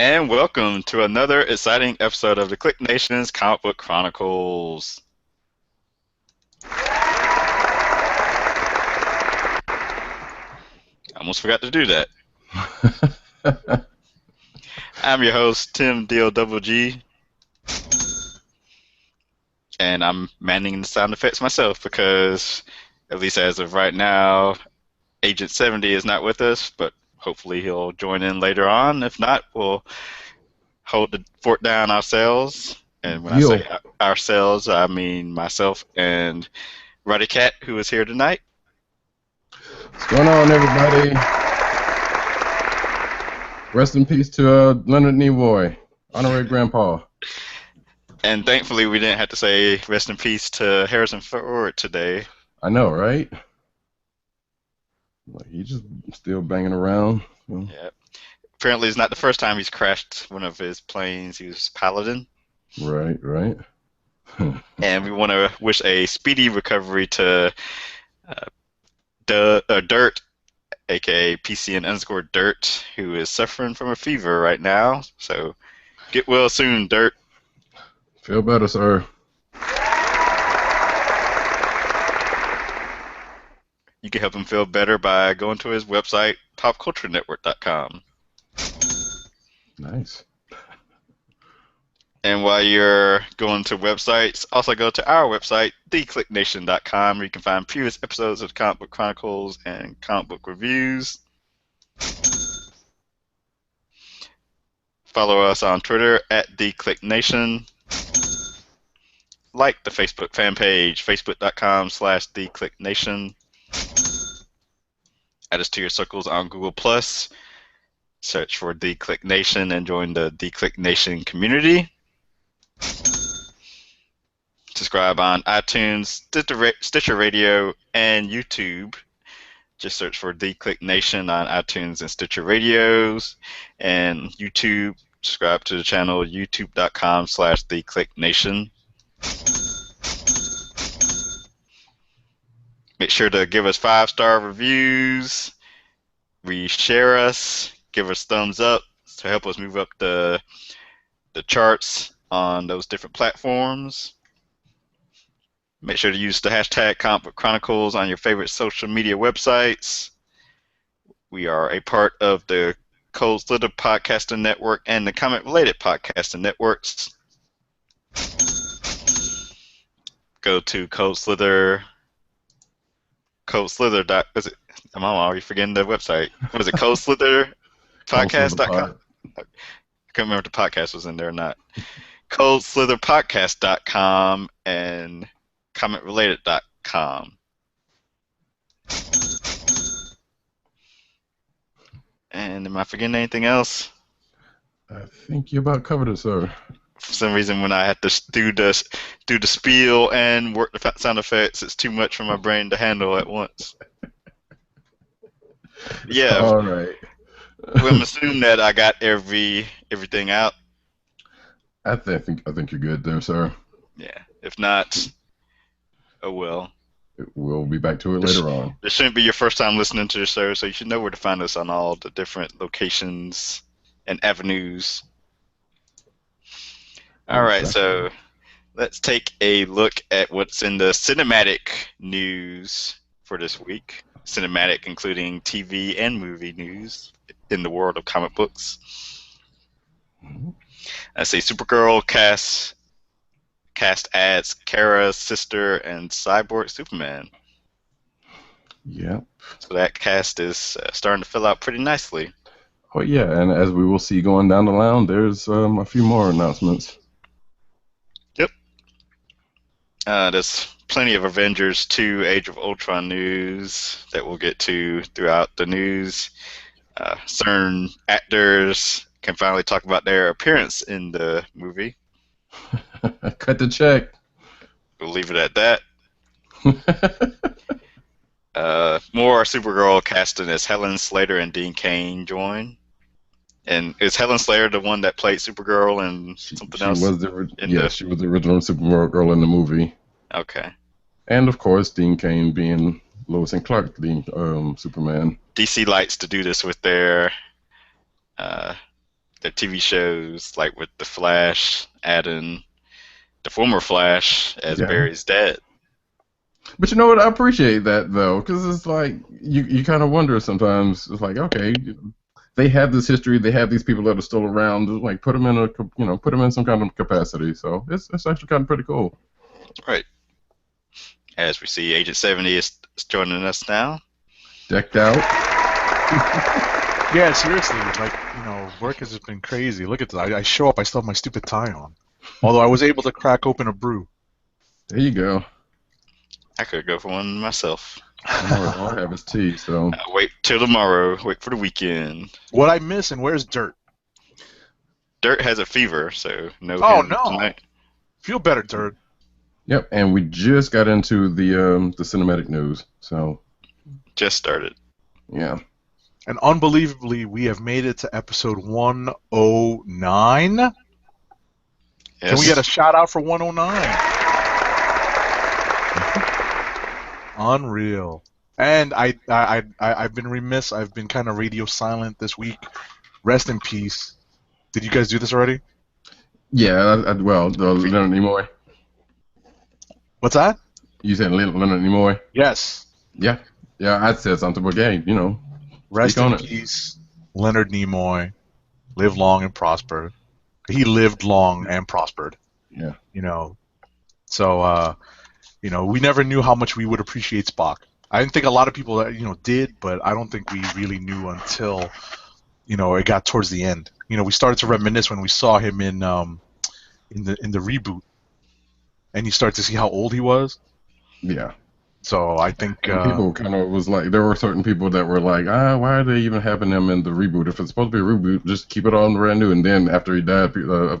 And welcome to another exciting episode of the Click Nation's Comic Book Chronicles. I almost forgot to do that. I'm your host, Tim DOGG, and I'm manning the sound effects myself because, at least as of right now, Agent 70 is not with us, but hopefully he'll join in later on. If not, we'll hold the fort down ourselves. And when I Yo, say ourselves, I mean myself and Roddy Cat, who is here tonight. what's going on, everybody? Rest in peace to Leonard Nimoy, honorary grandpa. And thankfully, we didn't have to say rest in peace to Harrison Ford today. I know, right? Like, he's just still banging around. Yeah. Apparently, it's not the first time he's crashed one of his planes he was piloting. Right. And we want to wish a speedy recovery to Dirt, aka PCN_Dirt, who is suffering from a fever right now. So get well soon, Dirt. Feel better, sir. You can help him feel better by going to his website, popculturenetwork.com. Nice. And while you're going to websites, also go to our website, theclicknation.com, where you can find previous episodes of Comic Book Chronicles and comic book reviews. Follow us on Twitter at theclicknation. Like the Facebook fan page, facebook.com/theclicknation. Add us to your circles on Google+. Search for The Click Nation and join the The Click Nation community. Subscribe on iTunes, Stitcher Radio, and YouTube. Just search for The Click Nation on iTunes and Stitcher Radios. And YouTube, subscribe to the channel youtube.com/theclicknation. Make sure to give us 5-star reviews. Share us, give us thumbs up to help us move up the charts on those different platforms. Make sure to use the hashtag Comic Book Chronicles on your favorite social media websites. We are a part of the Cold Slither Podcasting Network and the Comic Related Podcasting Networks. Go to Cold Slither. Is it? I'm already forgetting the website. What is it? Cold Slither Podcast.com? I couldn't remember if the podcast was in there or not. ColdSlitherPodcast.com and CommentRelated.com. And am I forgetting anything else? I think you about covered it, sir. For some reason, when I had to do the spiel and work the sound effects, it's too much for my brain to handle at once. Yeah. All right. We'll assume that I got everything out. I think you're good there, sir. Yeah. If not, oh well. We'll be back to it later on. This shouldn't be your first time listening to the show, so you should know where to find us on all the different locations and avenues. All right, so let's take a look at what's in the cinematic news for this week. Cinematic including TV and movie news in the world of comic books. I say Supergirl cast adds Kara's sister and Cyborg Superman. Yep. So that cast is starting to fill out pretty nicely. Oh yeah, and as we will see going down the line, there's a few more announcements. Yep. There's plenty of Avengers 2 Age of Ultron news that we'll get to throughout the news. Certain actors can finally talk about their appearance in the movie. Cut the check. We'll leave it at that. More Supergirl casting as Helen Slater and Dean Cain join. And is Helen Slater the one that played Supergirl and something else? She was the original Supergirl in the movie. Okay. And of course, Dean Cain being Lois and Clark, Superman. DC likes to do this with their their TV shows, like with the Flash, adding the former Flash as Yeah. Barry's dad. But you know what? I appreciate that though, because it's like you kind of wonder sometimes. It's like, okay, they have this history, they have these people that are still around. Like put them in put them in some kind of capacity. So it's actually kind of pretty cool. Right. As we see, Agent 70 is joining us now. Decked out. Yeah, seriously, like, work has just been crazy. Look at this. I show up, I still have my stupid tie on. Although I was able to crack open a brew. There you go. I could go for one myself. All I have is tea, so. Wait till tomorrow. Wait for the weekend. What I miss and where's Dirt? Dirt has a fever, so no Oh, him no. tonight. Feel better, Dirt. Yep, and we just got into the cinematic news, so. Just started. Yeah. And unbelievably, we have made it to episode 109. Yes. Can we get a shout out for 109? Unreal. And I've been remiss. I've been kind of radio silent this week. Rest in peace. Did you guys do this already? Yeah, well, Leonard Nimoy. What's that? You said Leonard Nimoy? Yes. Yeah, I said something, but hey, Rest speak on in it. peace, Leonard Nimoy. Live long and prosper. He lived long and prospered. Yeah. So we never knew how much we would appreciate Spock. I didn't think a lot of people did, but I don't think we really knew until it got towards the end. We started to reminisce when we saw him in the reboot, and you start to see how old he was. Yeah. So I think people kind of was like, there were certain people that were like, why are they even having him in the reboot? If it's supposed to be a reboot, just keep it on brand new. And then after he died,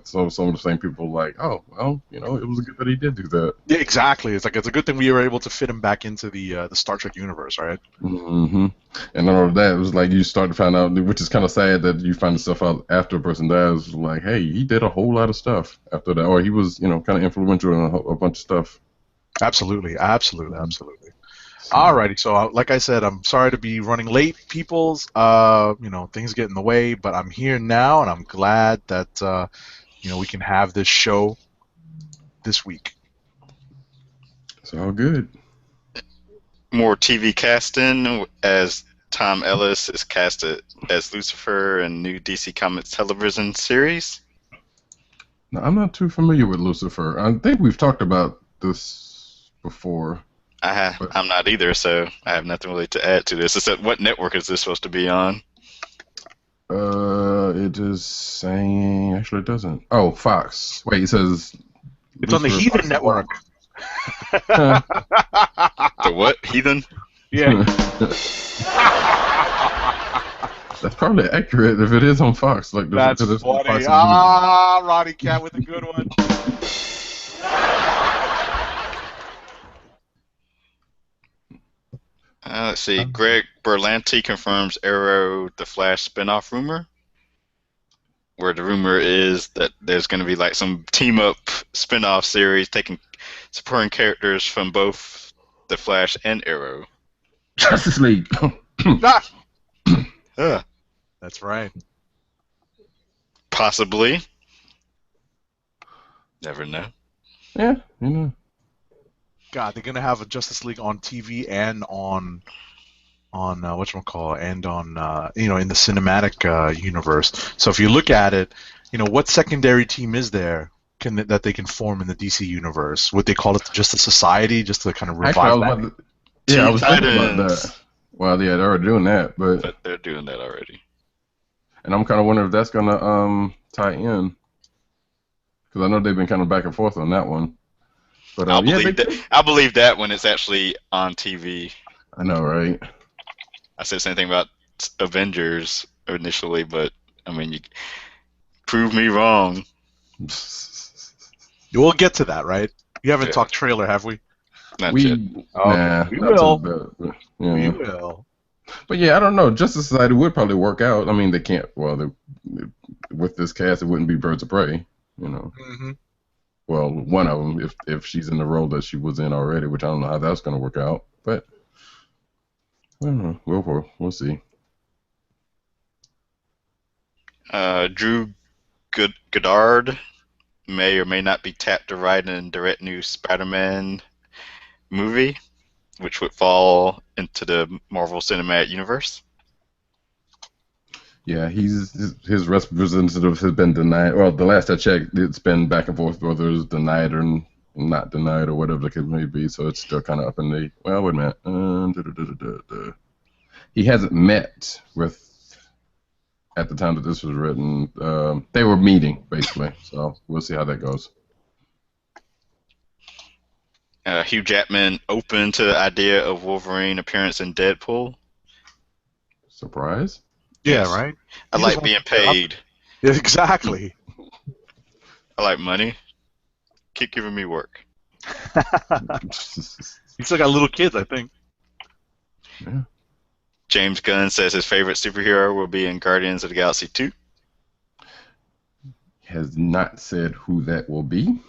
some of the same people were like, oh, well, it was good that he did do that. Yeah, exactly. It's a good thing we were able to fit him back into the Star Trek universe, right? Mm-hmm. And all of that, it was like you start to find out, which is kind of sad that you find yourself out after a person dies, like, hey, he did a whole lot of stuff after that, or he was, kind of influential in a bunch of stuff. Absolutely. Alrighty, so like I said, I'm sorry to be running late, peoples. Things get in the way, but I'm here now, and I'm glad that we can have this show this week. It's all good. More TV casting as Tom Ellis is casted as Lucifer in new DC Comics television series. Now, I'm not too familiar with Lucifer. I think we've talked about this before. I'm not either, so I have nothing really to add to this. Except, what network is this supposed to be on? It is saying, actually it doesn't. Oh, Fox. Wait, it says it's on the Heathen Fox Network. The what? Heathen? Yeah. That's probably accurate if it is on Fox. Like That's funny. Fox Roddy Cat with a good one. Let's see. Greg Berlanti confirms Arrow the Flash spinoff rumor, where the rumor is that there's going to be like some team-up spinoff series taking supporting characters from both the Flash and Arrow. Justice League. That's right. Possibly. Never know. Yeah, God, they're gonna have a Justice League on TV and on whatchamacallit, and on in the cinematic universe. So if you look at it, what secondary team is there that they can form in the DC universe? Would they call it just a society, just to kind of revive that? I was thinking about that. Well, yeah, they're already doing that, but they're doing that already. And I'm kind of wondering if that's gonna tie in, because I know they've been kind of back and forth on that one. But I'll believe that when it's actually on TV. I know, right? I said the same thing about Avengers initially, but I mean, you prove me wrong. We'll get to that, right? You haven't talked trailer, have we? Not yet. Nah, we will. We will. But yeah, I don't know. Justice Society would probably work out. I mean, they can't. Well, with this cast, it wouldn't be Birds of Prey. Mm-hmm. Well, one of them, if she's in the role that she was in already, which I don't know how that's going to work out. But I don't know. We'll see. Drew Goddard may or may not be tapped to write and direct new Spider-Man movie, which would fall into the Marvel Cinematic Universe. Yeah, his representative has been denied. Well, the last I checked, it's been back and forth whether it's denied or not denied or whatever the case may be. So it's still kind of up in the. Well, wait a minute. He hasn't met with at the time that this was written. They were meeting basically, so we'll see how that goes. Hugh Jackman open to the idea of Wolverine appearance in Deadpool. Surprise. Yeah, Yes. right. I He's like the being one- paid. Yeah, exactly. I like money. Keep giving me work. He's still got little kids, I think. Yeah. James Gunn says his favorite superhero will be in Guardians of the Galaxy 2. Has not said who that will be.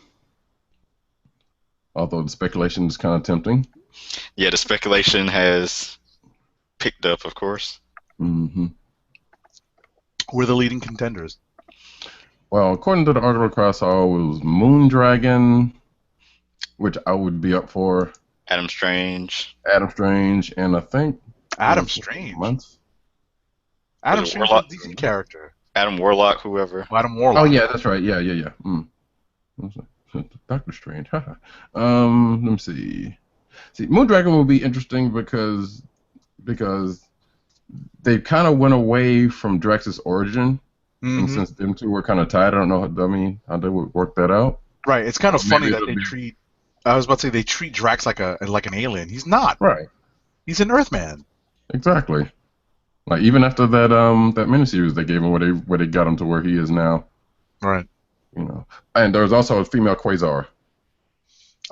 Although the speculation is kind of tempting. Yeah, the speculation has picked up, of course. Mm-hmm. Who are the leading contenders? Well, according to the article I saw, it was Moondragon, which I would be up for. Adam Strange. Adam Strange, and I think Adam Strange. Months. Adam Was it Strange is Warlock? a DC character. Adam Warlock, whoever. Oh, Adam Warlock. Oh yeah, that's right. Yeah. Doctor Strange. Let me see. Moondragon will be interesting because they kind of went away from Drax's origin, and Mhm. since them two were kind of tied, I don't know. How they would work that out. Right. It's kind of Maybe funny that it'll they be- treat. I was about to say they treat Drax like an alien. He's not. Right. He's an Earthman. Exactly. Like even after that that miniseries they gave him, where they got him to where he is now. Right. You know. And there's also a female Quasar.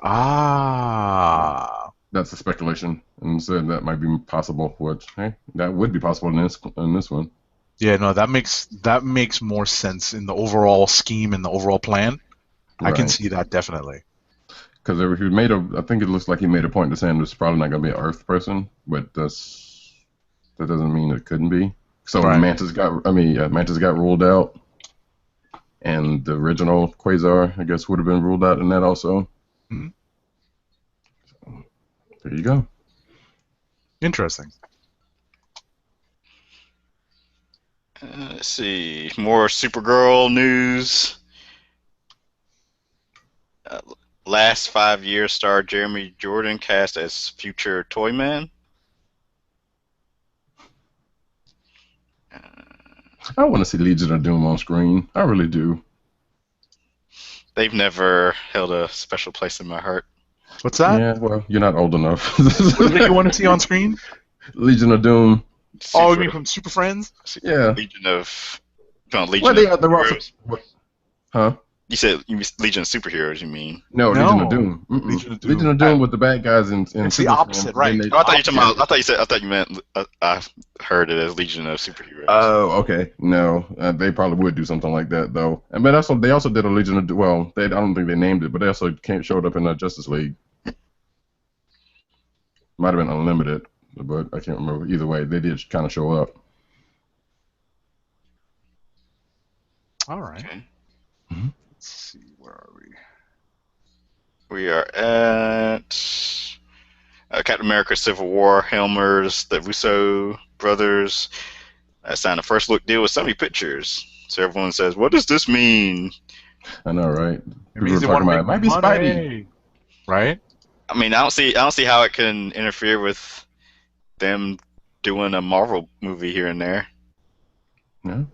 Ah. That's a speculation, and so that might be possible. Which that would be possible in this one. Yeah. No, that makes more sense in the overall scheme and the overall plan. I can Right. see that definitely. Because I think it looks like he made a point to saying there's probably not going to be an Earth person, but that doesn't mean it couldn't be. So Right. Mantis got ruled out, and the original Quasar, I guess, would have been ruled out in that also. Mhm. So, there you go. Interesting. Let's see. More Supergirl news. Last 5 years star Jeremy Jordan cast as future Toyman. I want to see Legion of Doom on screen. I really do. They've never held a special place in my heart. What's that? Yeah, well, you're not old enough. What do you think you want to see on screen? Legion of Doom. Oh, you Super- mean from Super Friends? Yeah. Legion of. No, Legion Well, of they're also. Superheroes. Huh? You said Legion of Superheroes, you mean? No, No. Legion of Doom. Legion of Doom. Legion of Doom with the bad guys in It's the Superman, opposite, right. then they- Oh, I thought you talking about, I thought you meant. I heard it as Legion of Superheroes. Oh, okay. No, they probably would do something like that though. And but also they also did a Legion of well, I don't think they named it, but they also showed up in the Justice League. Might have been Unlimited, but I can't remember. Either way, they did kind of show up. All right. Okay. Let's see. Where are we? We are at Captain America: Civil War. Helmers, the Russo brothers, signed a first look deal with Sony Pictures. So everyone says, "What does this mean?" I know, right? It People means were they want talking to about make it might be Spidey. money. Right? I mean, I don't see how it can interfere with them doing a Marvel movie here and there. Yeah.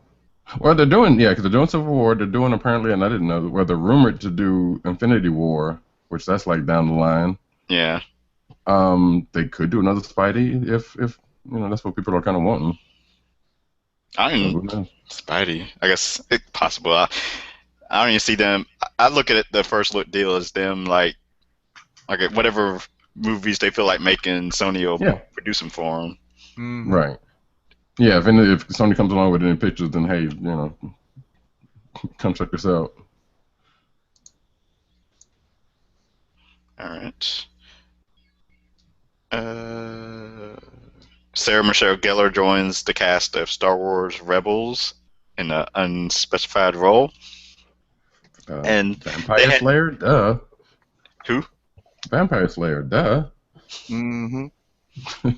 Well, they're doing because they're doing Civil War. They're doing apparently, and I didn't know. Well, they're rumored to do Infinity War, which that's like down the line. Yeah. They could do another Spidey if that's what people are kind of wanting. I So mean, who knows? Spidey. I guess it's possible. I don't even see them. I look at it, the first look deal as them like at whatever movies they feel like making, Sony will Yeah. produce them for them. Mhm. Right. Yeah. If Sony comes along with any pictures, then hey, come check this out. All right. Sarah Michelle Gellar joins the cast of Star Wars Rebels in an unspecified role. And they Vampire had Slayer, duh. who? Vampire Slayer, duh. Mm-hmm.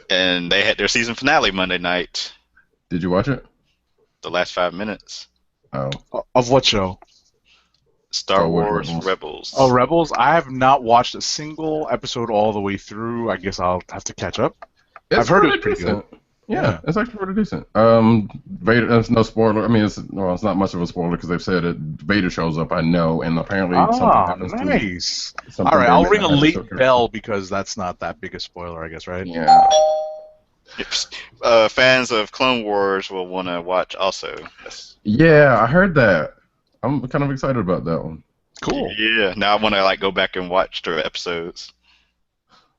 And they had their season finale Monday night. Did you watch it? The last 5 minutes. Oh, Of what show? Star Star Wars Wars Rebels. Rebels. Oh, Rebels. I have not watched a single episode all the way through. I guess I'll have to catch up. it's I've heard it was pretty decent. Yeah, Yeah. it's actually pretty decent. Vader. That's no spoiler. I mean, it's not much of a spoiler because they've said it. Vader shows up. I know, and apparently something happens nice. to something. All right, there I'll may ring a not happen to late a character. bell because that's not that big a spoiler, I guess, right? Yeah. Fans of Clone Wars will want to watch also. Yeah, I heard that. I'm kind of excited about that one. Cool. Yeah. Now I want to go back and watch the episodes.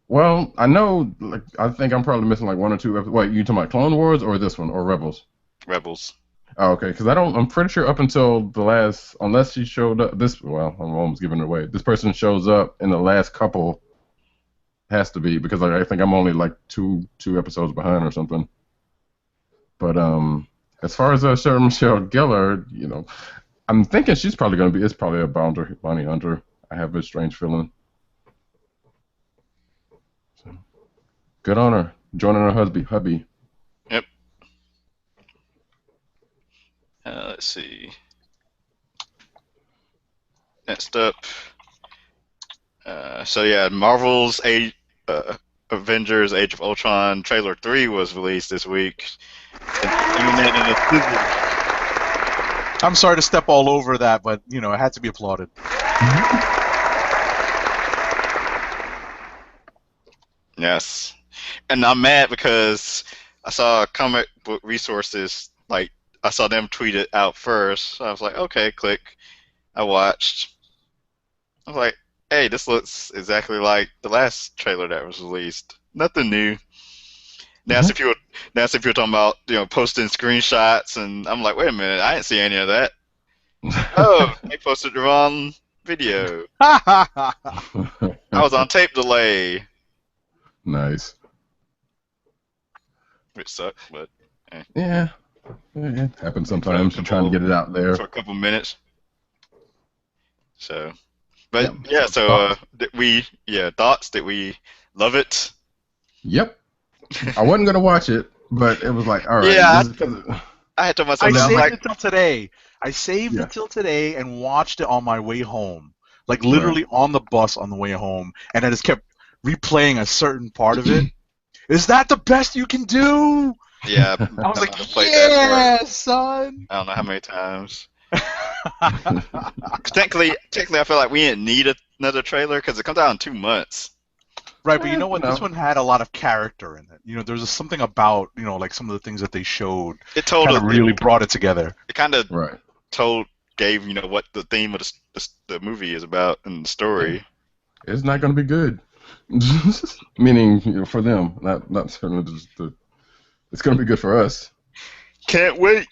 Well, I know. I think I'm probably missing one or two episodes. Wait, you talking about Clone Wars or this one or Rebels? Rebels. Oh, okay, because I'm pretty sure up until the last, unless she showed up. Well, I'm almost giving it away. This person shows up in the last couple. Has to be because I think I'm only two episodes behind or something. But as far as Sarah Michelle Gellar, I'm thinking she's probably going to be. It's probably a bounty hunter. I have a strange feeling. So, good on her, joining her hubby. Yep. Let's see. Next up. So yeah, Marvel's Avengers: Age of Ultron trailer 3 was released this week. I'm sorry to step all over that, but it had to be applauded. Yes, and I'm mad because I saw comic book resources I saw them tweet it out first. So I was like, okay, click. I watched. I was like, hey, this looks exactly like the last trailer that was released. Nothing new. Now, if you were talking about posting screenshots, and I'm like, wait a minute, I didn't see any of that. Oh, they posted the wrong video. I was on tape delay. Nice. Which sucked, but Yeah, it happens sometimes. You're trying to get it out there for a couple minutes. So, but Yep. so thoughts? Did we love it? Yep. I wasn't gonna watch it, but it was like, all right. Yeah, this is I had told myself I that. I was saved like, it till today. I saved Yeah. it till today and watched it on my way home. Literally on the bus on the way home. And I just kept replaying a certain part of it. Is that the best you can do? yeah. I was like, played that yeah, son. I don't know how many times. 'Cause technically, I feel like we didn't need another trailer because it comes out in 2 months. Right, but you know what? No. This one had a lot of character in it. There's something about, some of the things that they showed It told kind of us really brought it together. It kind of right. gave what the theme of the movie is about and the story. It's not gonna be good. Meaning, for them, not certainly just it's gonna be good for us. Can't wait.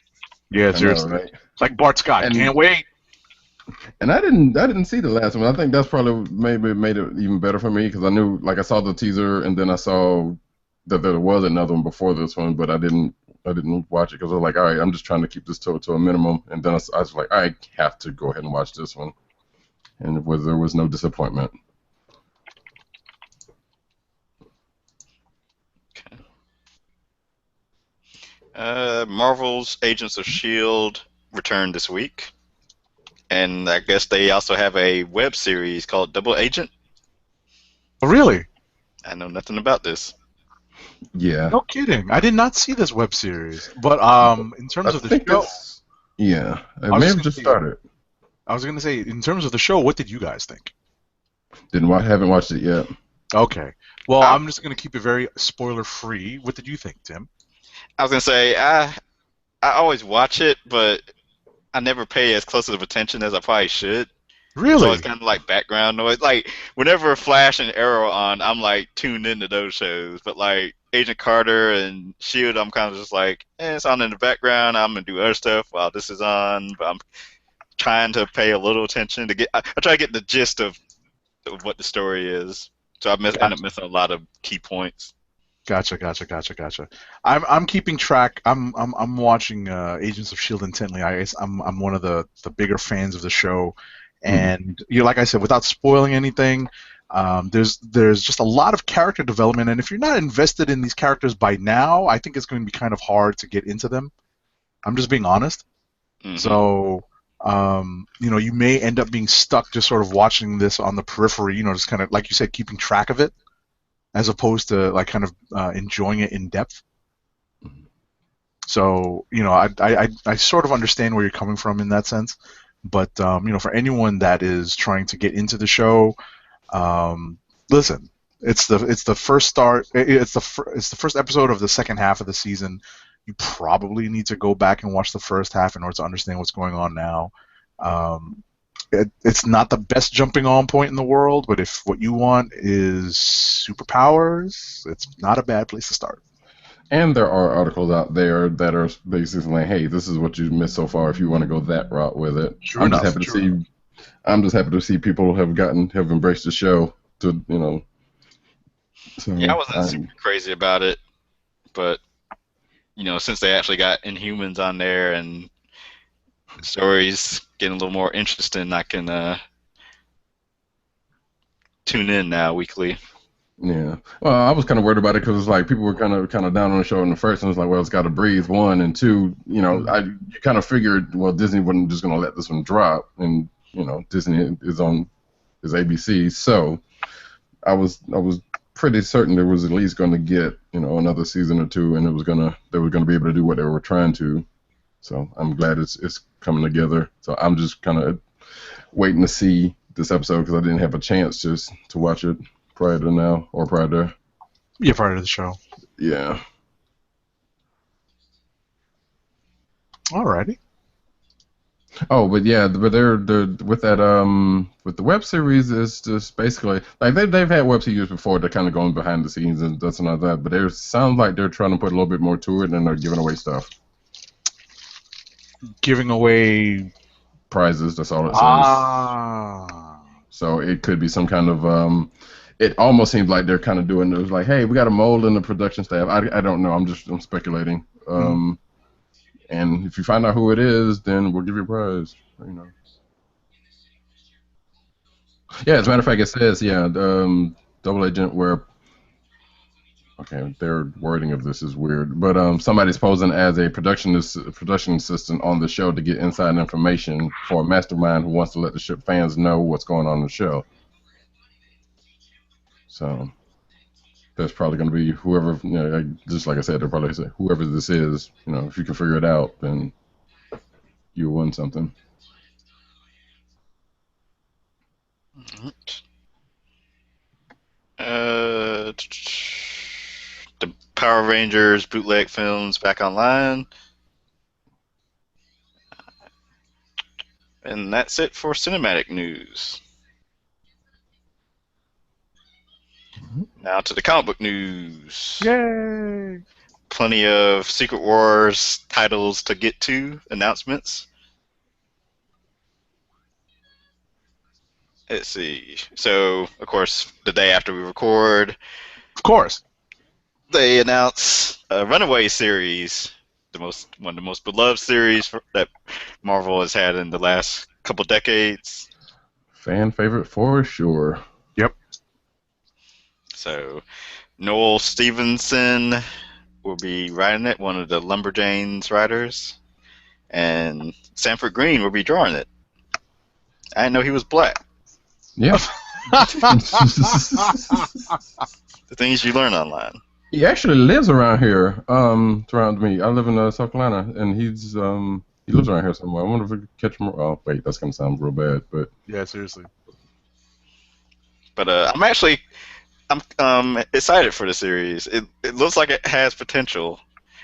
Yeah, I know, seriously. right? Like Bart Scott, And- can't wait. And I didn't see the last one. I think that's probably maybe made it even better for me because I knew, I saw the teaser and then I saw that there was another one before this one, but I didn't watch it because I was like, all right, I'm just trying to keep this to a minimum. And then I was like, I have to go ahead and watch this one, and there was no disappointment. Marvel's Agents of S.H.I.E.L.D. returned this week. And I guess they also have a web series called Double Agent. Oh, really? I know nothing about this. Yeah. No kidding. I did not see this web series. But in terms of the show, yeah, it was may just have just gonna say- started. I was going to say, in terms of the show, what did you guys think? Haven't watched it yet. Okay. Well, I'm just going to keep it very spoiler-free. What did you think, Tim? I was gonna say I always watch it, but I never pay as close of attention as I probably should. It's Really? always kind of like background noise. Like whenever Flash and Arrow on, I'm tuned into those shows. But Agent Carter and Shield, I'm kind of just it's on in the background. I'm gonna do other stuff while this is on. But I'm trying to pay a little attention to get. I try to get the gist of what the story is. So I end up missing a lot of key points. Gotcha. I'm keeping track. I'm watching Agents of Shield intently. I'm one of the bigger fans of the show, Mhm. and like I said, without spoiling anything, there's just a lot of character development, and if you're not invested in these characters by now, I think it's going to be kind of hard to get into them. I'm just being honest. Hmm. So, you may end up being stuck just sort of watching this on the periphery, just kind of like you said, keeping track of it, as opposed to like kind of enjoying it in depth. So, I sort of understand where you're coming from in that sense. But, for anyone that is trying to get into the show, listen, it's the first start. It's the first episode of the second half of the season. You probably need to go back and watch the first half in order to understand what's going on now. It's not the best jumping on point in the world, but if what you want is superpowers, it's not a bad place to start. And there are articles out there that are basically like, "Hey, this is what you missed so far. If you want to go that route with it." True I'm just enough. happy to see. I'm just happy to see people have embraced the show. Yeah, I So wasn't super crazy about it, but since they actually got Inhumans on there and the stories getting a little more interesting, I can tune in now weekly. yeah. Well, I was kind of worried about it because it's like people were kind of down on the show in the first, and it's like, well, it's got to breathe. One and two, you kind of figured, well, Disney wasn't just going to let this one drop, and Disney is ABC, so I was pretty certain there was at least going to get another season or two, and they were gonna be able to do what they were trying to. So I'm glad it's coming together. So I'm just kind of waiting to see this episode because I didn't have a chance just to watch it prior to now or prior to. Yeah, part of the show. Yeah. Alrighty. Oh, but yeah, but they're with that with the web series it's just basically like they've had web series before. They're kind of going behind the scenes and this and all that, but it sounds like they're trying to put a little bit more to it and they're giving away stuff, Giving away. prizes. That's all it says. Ah. So it could be some kind of It almost seems like they're kind of doing it. It was like, hey, we got a mold in the production staff. I don't know. I'm speculating. And if you find out who it is, then we'll give you a prize. Yeah, as a matter of fact, it says, yeah, double agent where. Okay, their wording of this is weird, but somebody's posing as a production assistant on the show to get inside information for a mastermind who wants to let the fans know what's going on in the show. So that's probably going to be whoever, just like I said, they'll probably say whoever this is. If you can figure it out, then you win something. The Power Rangers bootleg films back online. And that's it for cinematic news. Now to the comic book news. Yay! Plenty of Secret Wars titles to get to, announcements. Let's see. So, of course, the day after we record, Of course. they announce a Runaway series, one of the most beloved series that Marvel has had in the last couple decades. Fan favorite for sure. Yep. So, Noel Stevenson will be writing it, one of the Lumberjanes writers, and Sanford Green will be drawing it. I didn't know he was black. Yeah. The things you learn online. He actually lives around here. Around me. I live in South Carolina, and he lives around here somewhere. I wonder if we could catch him. Oh, wait, that's gonna sound real bad, but Yeah, seriously. But I'm excited for the series. It looks like it has potential.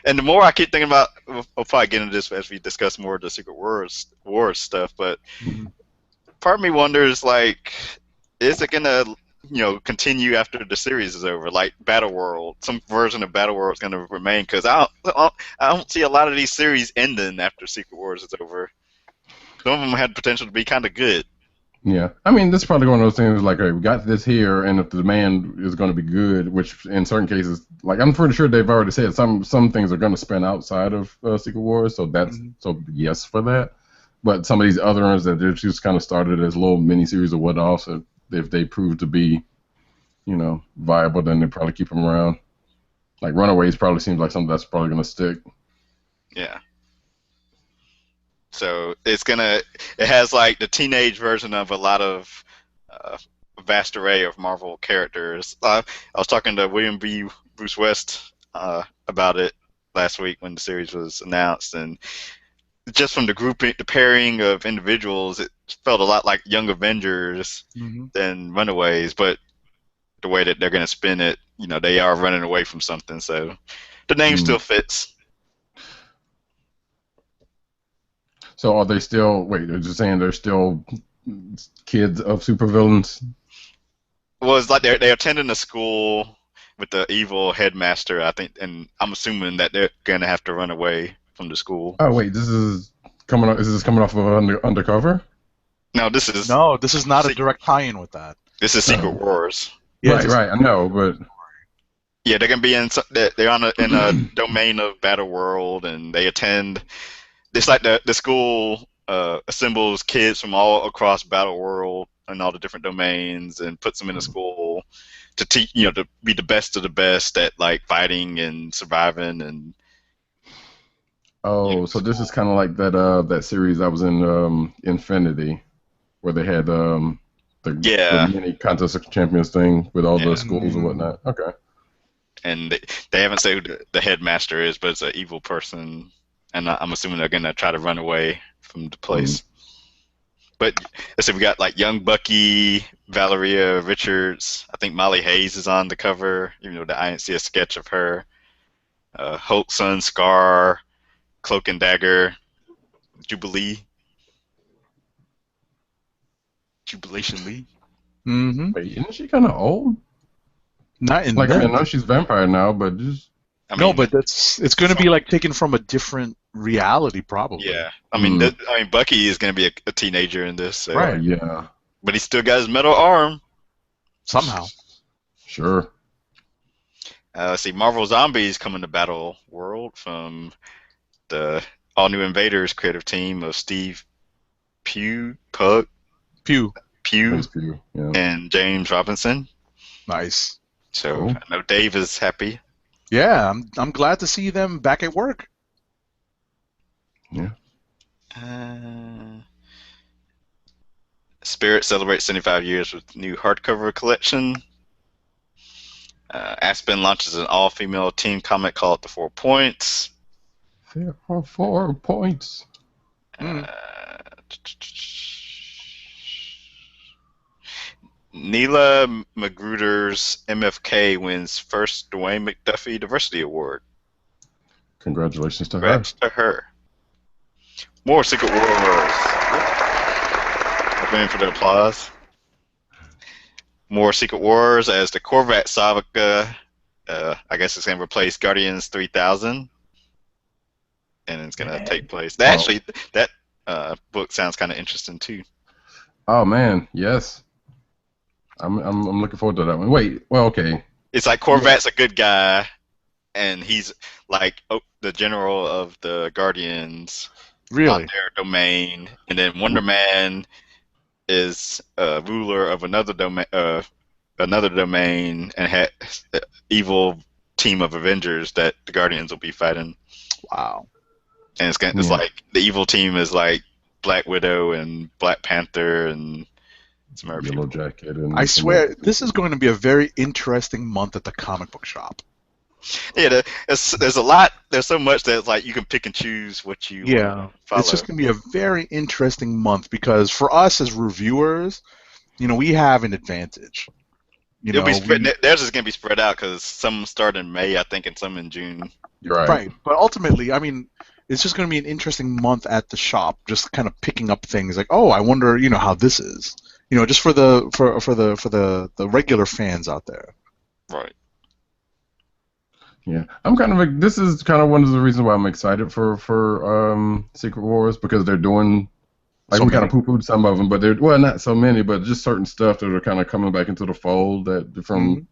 And the more I keep thinking about, we'll probably get into this as we discuss more of the Secret Wars stuff. But part of me wonders, like, is it gonna, continue after the series is over? Like Battle World, some version of Battle World is gonna remain because I don't see a lot of these series ending after Secret Wars is over. Some of them had potential to be kind of good. Yeah, I mean, this is probably one of those things like, we got this here, and if the demand is going to be good, which in certain cases, like I'm pretty sure they've already said some things are going to spin outside of Secret Wars, so so yes for that. But some of these other ones that they've just kind of started as little mini series or what-offs, if they prove to be, viable, then they probably keep them around. Like Runaways probably seems like something that's probably going to stick. Yeah. So it has like the teenage version of a lot of uh, vast array of Marvel characters. I was talking to William B. Bruce West about it last week when the series was announced, and just from the pairing of individuals, it felt a lot like Young Avengers than Runaways. But the way that they're going to spin it, they are running away from something, so the name still fits. So are they still? Wait, they're just saying they're still kids of supervillains? Well, it's like they're attending a school with the evil headmaster, I think, and I'm assuming that they're gonna have to run away from the school. Oh wait, this is coming. Is this coming off of Undercover? No, this is not a direct tie-in with that. This is Secret Wars. Yeah, right. I know, but yeah, they're gonna be they're in a domain of Battle World, and they attend. It's like the school assembles kids from all across Battle World and all the different domains, and puts them in a school to teach, to be the best of the best at like fighting and surviving and. So this is kind of like that series I was in, Infinity, where they had the mini contest of champions thing with all the schools and whatnot. Okay. And they haven't said who the headmaster is, but it's an evil person, and I'm assuming they're gonna try to run away from the place. But let's say we got like young Bucky, Valeria Richards. I think Molly Hayes is on the cover, even though I didn't see a sketch of her. Hulk's son Scar, Cloak and Dagger, Jubilation Lee. Wait, isn't she kind of old? Not in I know she's vampire now, but just. But it's going to be like taken from a different reality, probably. Yeah, Bucky is going to be a teenager in this. So. Right. Yeah. But he's still got his metal arm. Somehow. Sure. Let's see, Marvel Zombies coming to Battle World from the All New Invaders creative team of Steve Pugh, and James Robinson. Nice. So cool. I know Dave is happy. Yeah, I'm glad to see them back at work. Yeah. Spirit celebrates 75 years with new hardcover collection. Aspen launches an all-female teen comic called The 4 Points. There are 4 points. Neela Magruder's MFK wins first Dwayne McDuffie Diversity Award. Congratulations to her. Congrats to her. More Secret Wars. Waiting for the applause. More Secret Wars as the Corvette saga. I guess it's going to replace Guardians 3000. And it's going to take place. Actually, that book sounds kind of interesting too. Oh man, yes. I'm looking forward to that one. Wait, well, okay. It's like Corvette's a good guy, and he's like the general of the Guardians. Really? On their domain, and then Wonder Man is a ruler of another domain, and had an evil team of Avengers that the Guardians will be fighting. Wow. And it's like the evil team is like Black Widow and Black Panther and some other Yellow people. Jacket. And I swear, this is going to be a very interesting month at the comic book shop. Yeah, there's a lot. There's so much that it's like you can pick and choose what you follow. It's just going to be a very interesting month because for us as reviewers, we have an advantage. Theirs is going to be spread out because some start in May, I think, and some in June. You're right. Right, but ultimately, it's just going to be an interesting month at the shop, just kind of picking up things like, oh, I wonder, how this is, just for the regular fans out there. Right. Yeah, this is kind of one of the reasons why I'm excited for Secret Wars, because they're doing Like So we kind many. of poo-pooed some of them, but they're well, not so many, but just certain stuff that are kind of coming back into the fold that Mhm.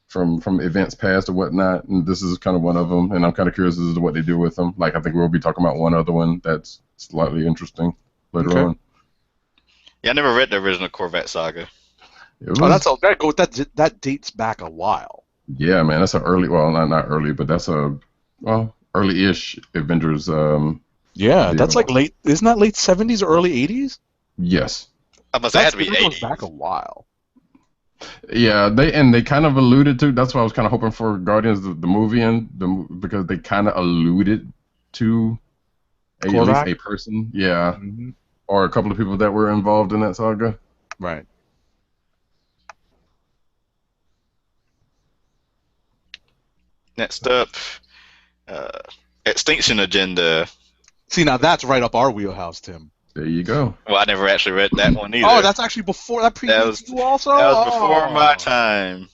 from events past or whatnot. And this is kind of one of them, and I'm kind of curious as to what they do with them. Like I think we'll be talking about one other one that's slightly interesting later Okay. on. Yeah, I never read the original Corvette saga. It Oh, that's was all. That dates back a while. yeah, man. That's a early, well, not early, but that's a well early-ish Avengers Yeah, that's like deal. late. Isn't that late 70s or early 80s? Yes. I must say it had That's to be that goes back a 80s. while. Yeah, they kind of alluded to. That's why I was kind of hoping for Guardians the movie because they kind of alluded to at least Korvac. a person, yeah, Hmm. or a couple of people that were involved in that saga. Right. Next up, uh, Extinction Agenda. See, now that's right up our wheelhouse, Tim. There you go. Well, I never actually read that one Oh, either. that's actually before that That predates was you also. that was before my Oh, time.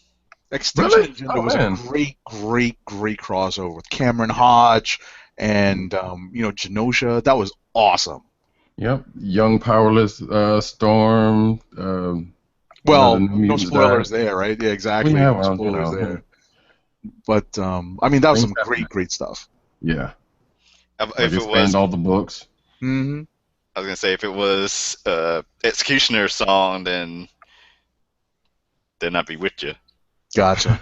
Extinction Really? Agenda Oh was a man. great, great, great crossover with Cameron Hodge and Genosha. That was awesome. Yep. Young, powerless Storm. One of the Well, New no Mutants died. spoilers there, right? Yeah, Well, exactly. yeah. No Well, spoilers there. But I mean, that was things some happen. great, great stuff. Yeah. Like If it it was, spanned all the books. Hmm. I was gonna say if it was Executioner's song, then I'd be with you. Gotcha.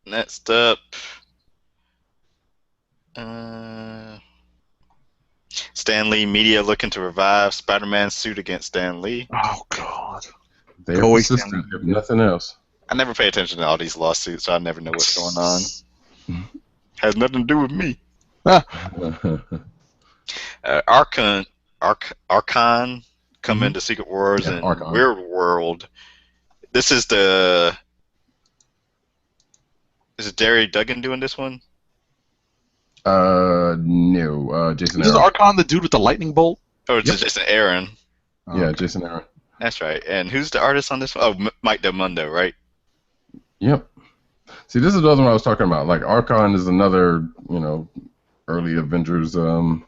Next up, uh, Stan Lee Media looking to revive Spider-Man suit against Stan Lee. Oh God. They are Go away, Stanley. persistent, if nothing else. I never pay attention to all these lawsuits, so I never know what's going on. Has nothing to do with me. Archon, Archon come Mhm. into Secret Wars Yeah, and Archon. Weird World. This is is it Jerry Duggan doing this one? No. Jason This is Aaron. Archon, the dude with the lightning bolt. Oh, it's Yep. just Aaron. Oh, Yeah, okay. Jason Aaron. That's right. And who's the artist on this one? Oh, Mike Del Mundo, right? Yep. See, this is the other one I was talking about. Like Archon is another, early Avengers Hmm.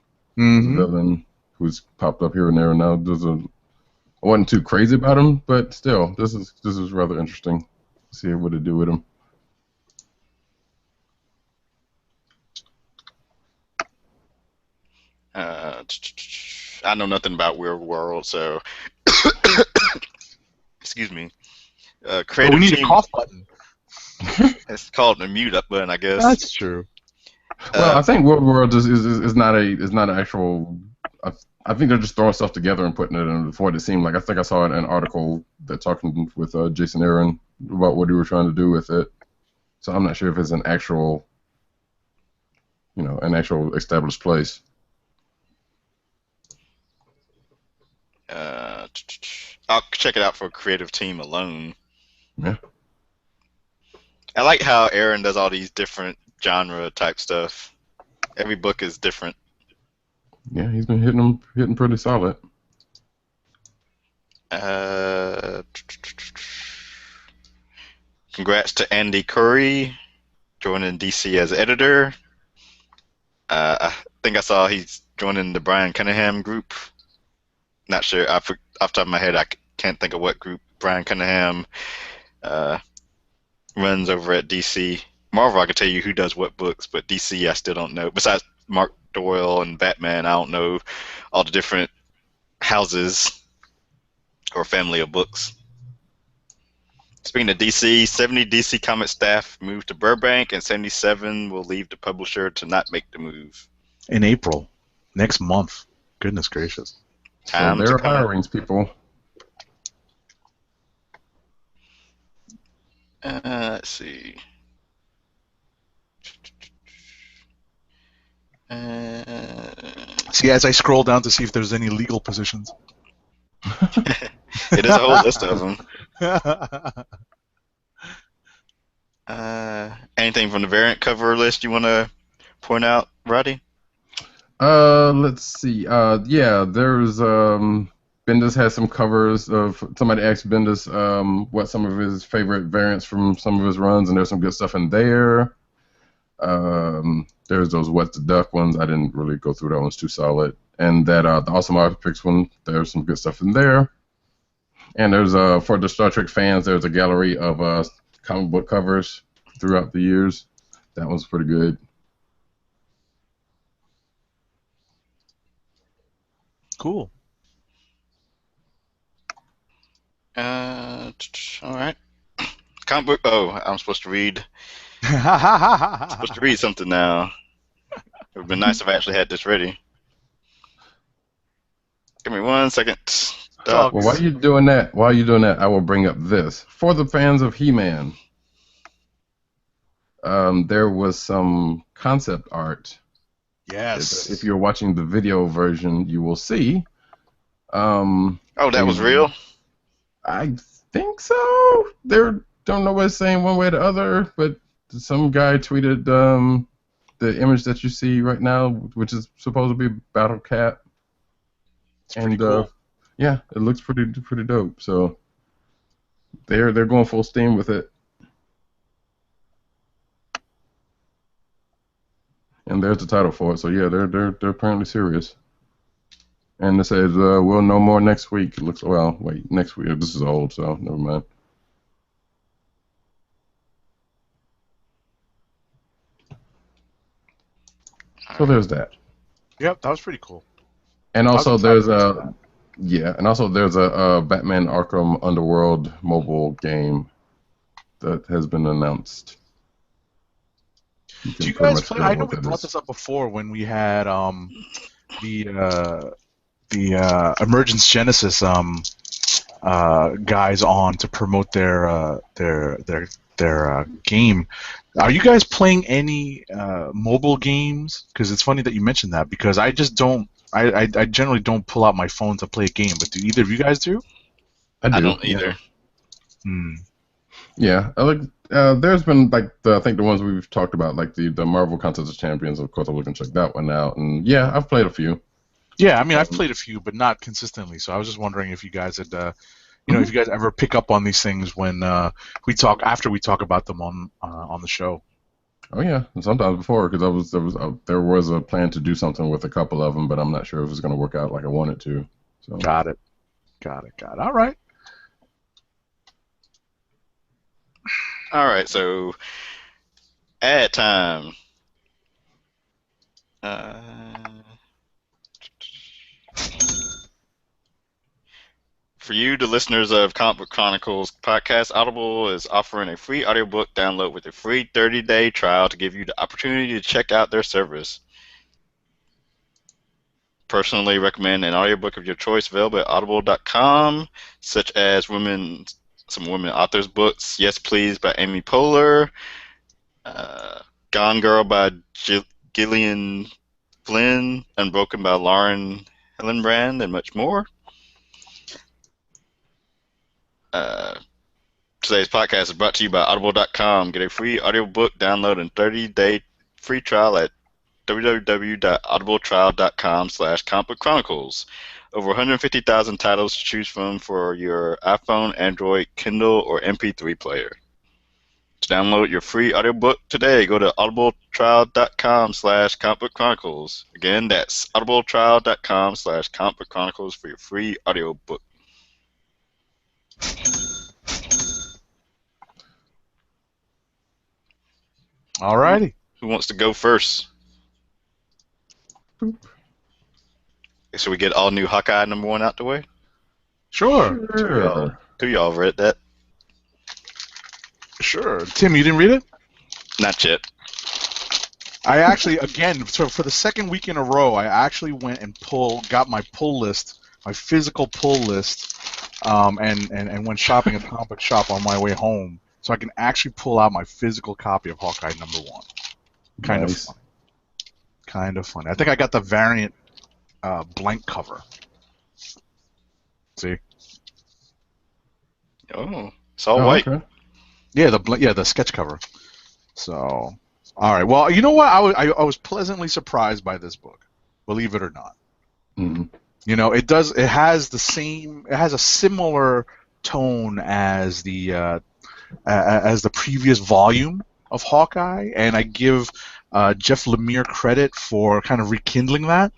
villain who's popped up here and there. And now I wasn't too crazy about him, but still, this is rather interesting. See what to do with him. I know nothing about Weird World, so excuse me. But we Creative need a team. cough button. It's called the mute up button, I guess. That's true. Well, I think World War is not an actual. I think they're just throwing stuff together and putting it in for what it seemed like. I think I saw an article that talking with Jason Aaron about what he was trying to do with it. So I'm not sure if it's an actual, an actual established place. I'll check it out for a creative team alone. Yeah. I like how Aaron does all these different genre type stuff. Every book is different. Yeah, he's been hitting pretty solid. Congrats to Andy Curry joining DC as editor. I think I saw he's joining the Brian Cunningham group. Not sure. Off the top of my head, I can't think of what group Brian Cunningham runs over at DC. Marvel, I can tell you who does what books, but DC, I still don't know. Besides Mark Doyle and Batman, I don't know all the different houses or family of books. Speaking of DC, 70 DC Comic staff moved to Burbank, and 77 will leave the publisher to not make the move. In April, next month. Goodness gracious. Time So to they're come out. hirings, people. Let's see. See, as I scroll down to see if there's any legal positions. It is a whole list of them. Anything from the variant cover list you want to point out, Roddy? Let's see. Yeah, there's Bendis has some covers of somebody asked Bendis what some of his favorite variants from some of his runs, and there's some good stuff in there. There's those What's the Duck ones. I didn't really go through that one's too solid. And that the Awesome Art Picks one, there's some good stuff in there. And there's for the Star Trek fans, there's a gallery of comic book covers throughout the years. That one's pretty good. Cool. All right. Comic book. Oh, I'm supposed to read. Supposed to read something now. It would have been nice if I actually had this ready. Give me 1 second. Well, while you're doing that, I will bring up this for the fans of He-Man. There was some concept art. Yes. If you're watching the video version, you will see. Oh, that was real? I think so. Don't know what it's saying one way or the other, but some guy tweeted the image that you see right now, which is supposed to be Battle Cat. It's pretty cool. Yeah, it looks pretty dope. So they're going full steam with it. And there's the title for it. So yeah, they're apparently serious. And it says we'll know more next week. It looks next week. This is old, so never mind. So there's that. Yep, that was pretty cool. And also there's a Batman Arkham Underworld mobile game that has been announced. Do you guys play? I know we brought this up before when we had the Emergence Genesis guys on to promote their game. Are you guys playing any mobile games? Because it's funny that you mentioned that, because I just don't. I generally don't pull out my phone to play a game, but do either of you guys do? I don't either. Yeah, there's been I think the ones we've talked about, like the Marvel Contest of Champions. Of course, I'm looking to check that one out, and yeah, I've played a few. Yeah, I mean, I've played a few, but not consistently. So I was just wondering if you guys had, if you guys ever pick up on these things when after we talk about them on the show. Oh yeah, and sometimes before, because there was a plan to do something with a couple of them, but I'm not sure if it was going to work out like I wanted to. So. Got it. All right. All right, so ad time. For you, the listeners of Comic Book Chronicles podcast, Audible is offering a free audiobook download with a free 30-day trial to give you the opportunity to check out their service. Personally recommend an audiobook of your choice available at audible.com, such as some women authors books, Yes Please by Amy Poehler, Gone Girl by Gillian Flynn, Unbroken by Lauren Hillenbrand, and much more. Today's podcast is brought to you by audible.com. Get a free audiobook download and 30-day free trial at www.audibletrial.com/comicbookchronicles. Over 150,000 titles to choose from for your iPhone, Android, Kindle, or MP3 player. To download your free audiobook today, go to audibletrial.com/comicbookchronicles. Again, that's audibletrial.com/comicbookchronicles for your free audiobook. Alrighty. Who wants to go first? So we get all new Hawkeye #1 out the way? Sure. Two of y'all read that? Sure. Tim, you didn't read it? Not yet. I actually, again, so for the second week in a row, I actually went and got my pull list, my physical pull list, and went shopping at the comic book shop on my way home, so I can actually pull out my physical copy of Hawkeye #1. Kind of funny. Kind of funny. I think I got the variant blank cover. See? Oh, it's all white. Okay. Yeah, the sketch cover. So, all right. Well, you know what? I was pleasantly surprised by this book, believe it or not. Mm-hmm. You know, it has a similar tone as the previous volume, of Hawkeye, and I give Jeff Lemire credit for kind of rekindling that.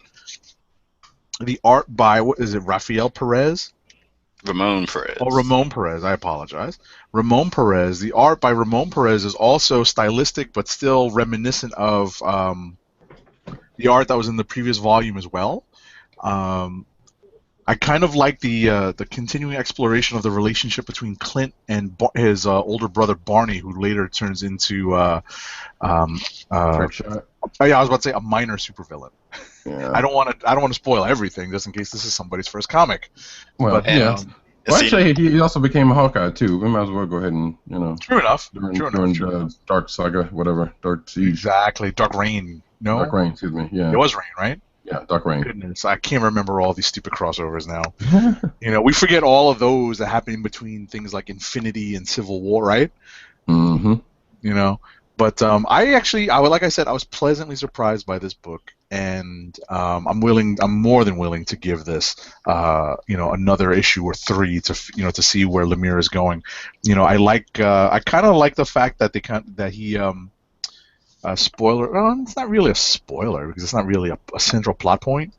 The art by, what is it, Rafael Perez? Ramon Perez. Oh, Ramon Perez. I apologize. Ramon Perez. The art by Ramon Perez is also stylistic, but still reminiscent of the art that was in the previous volume as well. I kind of like the continuing exploration of the relationship between Clint and his older brother Barney, who later turns into Trick shot. yeah, I was about to say a minor supervillain. Yeah. I don't want to spoil everything just in case this is somebody's first comic. Well, But, yeah. Well, actually, he also became a Hawkeye too. We might as well go ahead and True enough. during Dark Saga, whatever, Dark Siege. Exactly. Dark Reign. No. Dark Reign. Excuse me. Yeah. It was Reign, right? Yeah, Dark Reign. Goodness, I can't remember all these stupid crossovers now. We forget all of those that happen in between things like Infinity and Civil War, right? Mm-hmm. But like I said, I was pleasantly surprised by this book, and I'm more than willing to give this, another issue or 3 to see where Lemire is going. I kind of like the fact that he spoiler. Well, it's not really a spoiler because it's not really a central plot point.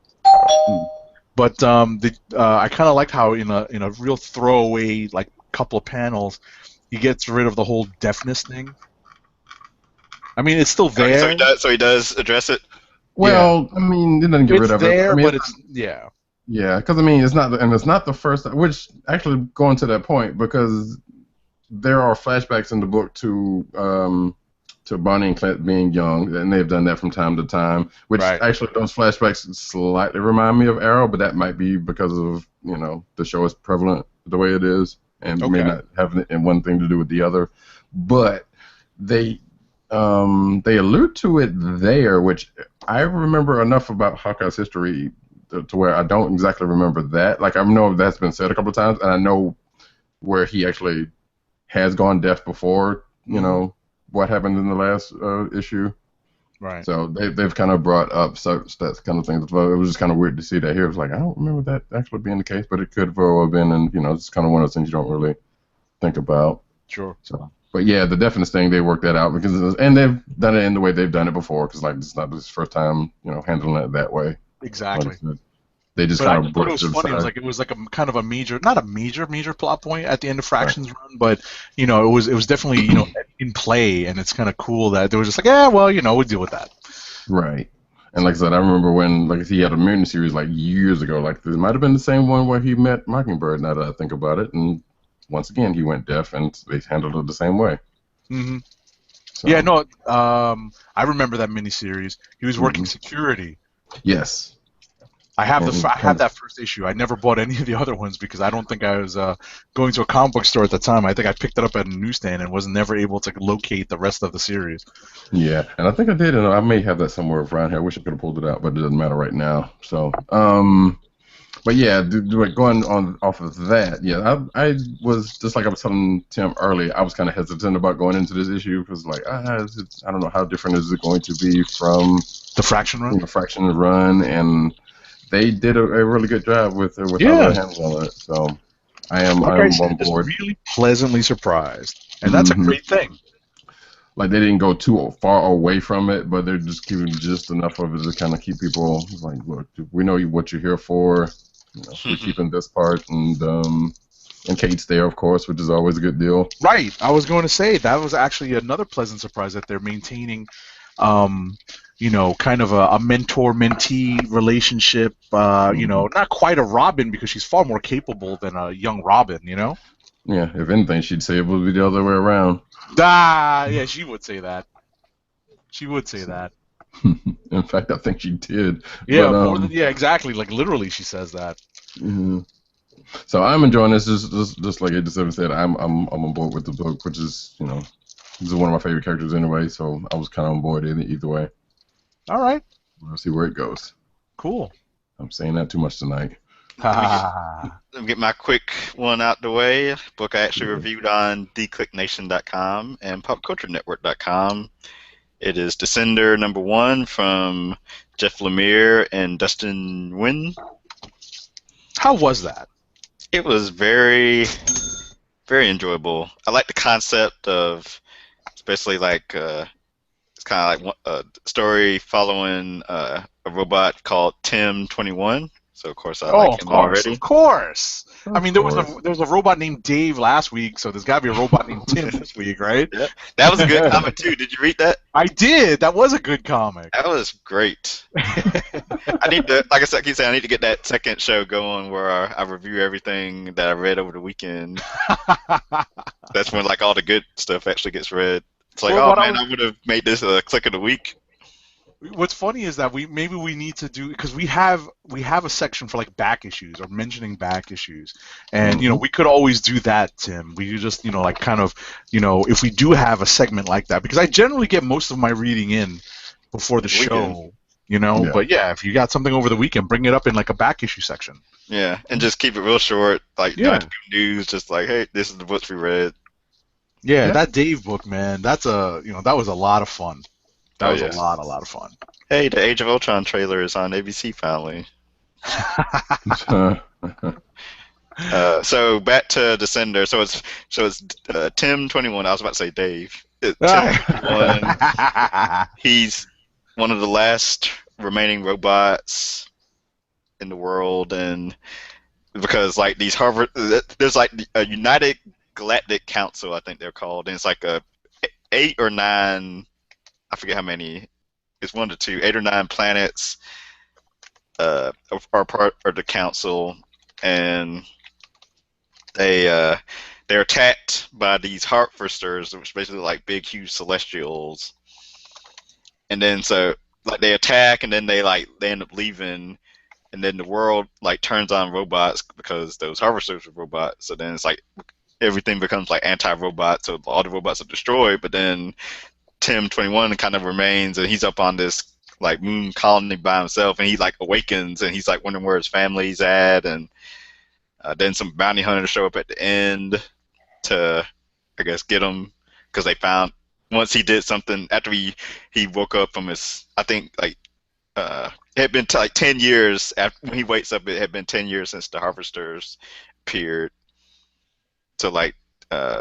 But I kind of liked how in a real throwaway like couple of panels, he gets rid of the whole deafness thing. I mean, it's still there. So he does address it. Well, yeah. I mean, it doesn't get rid of it. It's there, I mean, but it's yeah. Yeah, because I mean, it's not the first. Which actually going to that point because there are flashbacks in the book to Bonnie and Clint being young, and they've done that from time to time. Which actually those flashbacks slightly remind me of Arrow, but that might be because of the show is prevalent the way it is, and may not have one thing to do with the other. But they allude to it there, which I remember enough about Hawkeye's history to where I don't exactly remember that. Like I know that's been said a couple of times, and I know where he actually has gone deaf before. What happened in the last issue. Right. So they've kind of brought up that kind of things. Well, it was just kind of weird to see that here. It was like I don't remember that actually being the case, but it could very well have been, and it's kind of one of those things you don't really think about. Sure. So. But yeah, the deafness thing, they worked that out and they've done it in the way they've done it before, because like it's not his first time, handling it that way. Exactly. Like they just but kind I of thought it was funny. It was like a kind of a not a major plot point at the end of Fraction's run, but it was definitely in play, and it's kind of cool that they were just like, yeah, well, we'll deal with that. Right. And like I said, I remember when he had a miniseries like years ago. Like it might have been the same one where he met Mockingbird. Now that I think about it, and once again, he went deaf, and they handled it the same way. Mm-hmm. So. Yeah, no, I remember that miniseries. He was working security. Yes. I have that first issue. I never bought any of the other ones because I don't think I was going to a comic book store at the time. I think I picked it up at a newsstand and was never able to locate the rest of the series. Yeah, and I think I did, and I may have that somewhere around here. I wish I could have pulled it out, but it doesn't matter right now. So, but yeah, going on off of that, yeah, I was just like I was telling Tim earlier. I was kind of hesitant about going into this issue because, like, I don't know how different is it going to be from the Fraction run. Fraction run, and they did a really good job with how they handled it. So I'm on board. Really pleasantly surprised, and that's a great thing. Like they didn't go too far away from it, but they're just keeping just enough of it to kind of keep people like, look, we know what you're here for. We're keeping this part, and Kate's there, of course, which is always a good deal. Right. I was going to say that was actually another pleasant surprise that they're maintaining, kind of a mentor-mentee relationship. Not quite a Robin because she's far more capable than a young Robin. Yeah. If anything, she'd say it would be the other way around. Yeah, she would say that. She would say that. In fact, I think she did. Yeah, but, exactly. Like literally, she says that. Mm-hmm. So I'm enjoying this. Just like Ed said, I'm on board with the book, which is this is one of my favorite characters anyway. So I was kind of on board either way. All right. We'll see where it goes. Cool. I'm saying that too much tonight. Let me get my quick one out the way. Book I actually reviewed on TheClickNation.com and PopCultureNetwork.com. It is Descender #1 from Jeff Lemire and Dustin Nguyen. How was that? It was very, very enjoyable. I like the concept of especially like it's kind of like a story following a robot called Tim 21. So of course I Oh, like of him course, already. of course. I Of mean, course. there was a robot named Dave last week, so there's got to be a robot named Tim this week, right? Yeah, that was a good comic too. Did you read that? I did. That was a good comic. That was great. I need to, like I said, I keep saying I need to get that second show going where I review everything that I read over the weekend. That's when like all the good stuff actually gets read. It's like, Well, oh what I man, was I would have made this a click of the week. What's funny is that we need to do, because we have a section for like back issues or mentioning back issues, and we could always do that, Tim. We could just like kind of if we do have a segment like that, because I generally get most of my reading in before the Weekend. show, Yeah. But yeah, if you got something over the weekend, bring it up in like a back issue section. Yeah, and just keep it real short. Like Yeah. not news, just like, hey, this is the books we read. Yeah, Yeah. that Dave book, man, that's that was a lot of fun. That Oh was yes. a lot of fun. Hey, the Age of Ultron trailer is on ABC finally. So back to Descender. So it's Tim 21. I was about to say Dave. Tim 21. He's one of the last remaining robots in the world, and because like these Harvard, there's like a United Galactic Council, I think they're called, and it's like a 8 or 9, I forget how many. It's 1 to 2, 8 or 9 planets are part of the council, and they're attacked by these Harvesters, which are basically like big, huge celestials. And then so like they attack, and then they end up leaving, and then the world like turns on robots because those Harvesters are robots. So then it's like everything becomes like anti-robot, so all the robots are destroyed. But then Tim 21 kind of remains, and he's up on this like moon colony by himself, and he like awakens, and he's like wondering where his family's at, and then some bounty hunters show up at the end to, I guess, get him because they found once he did something after he woke up from his, I think like it had been like 10 years after when he wakes up. It had been 10 years since the Harvesters appeared. So like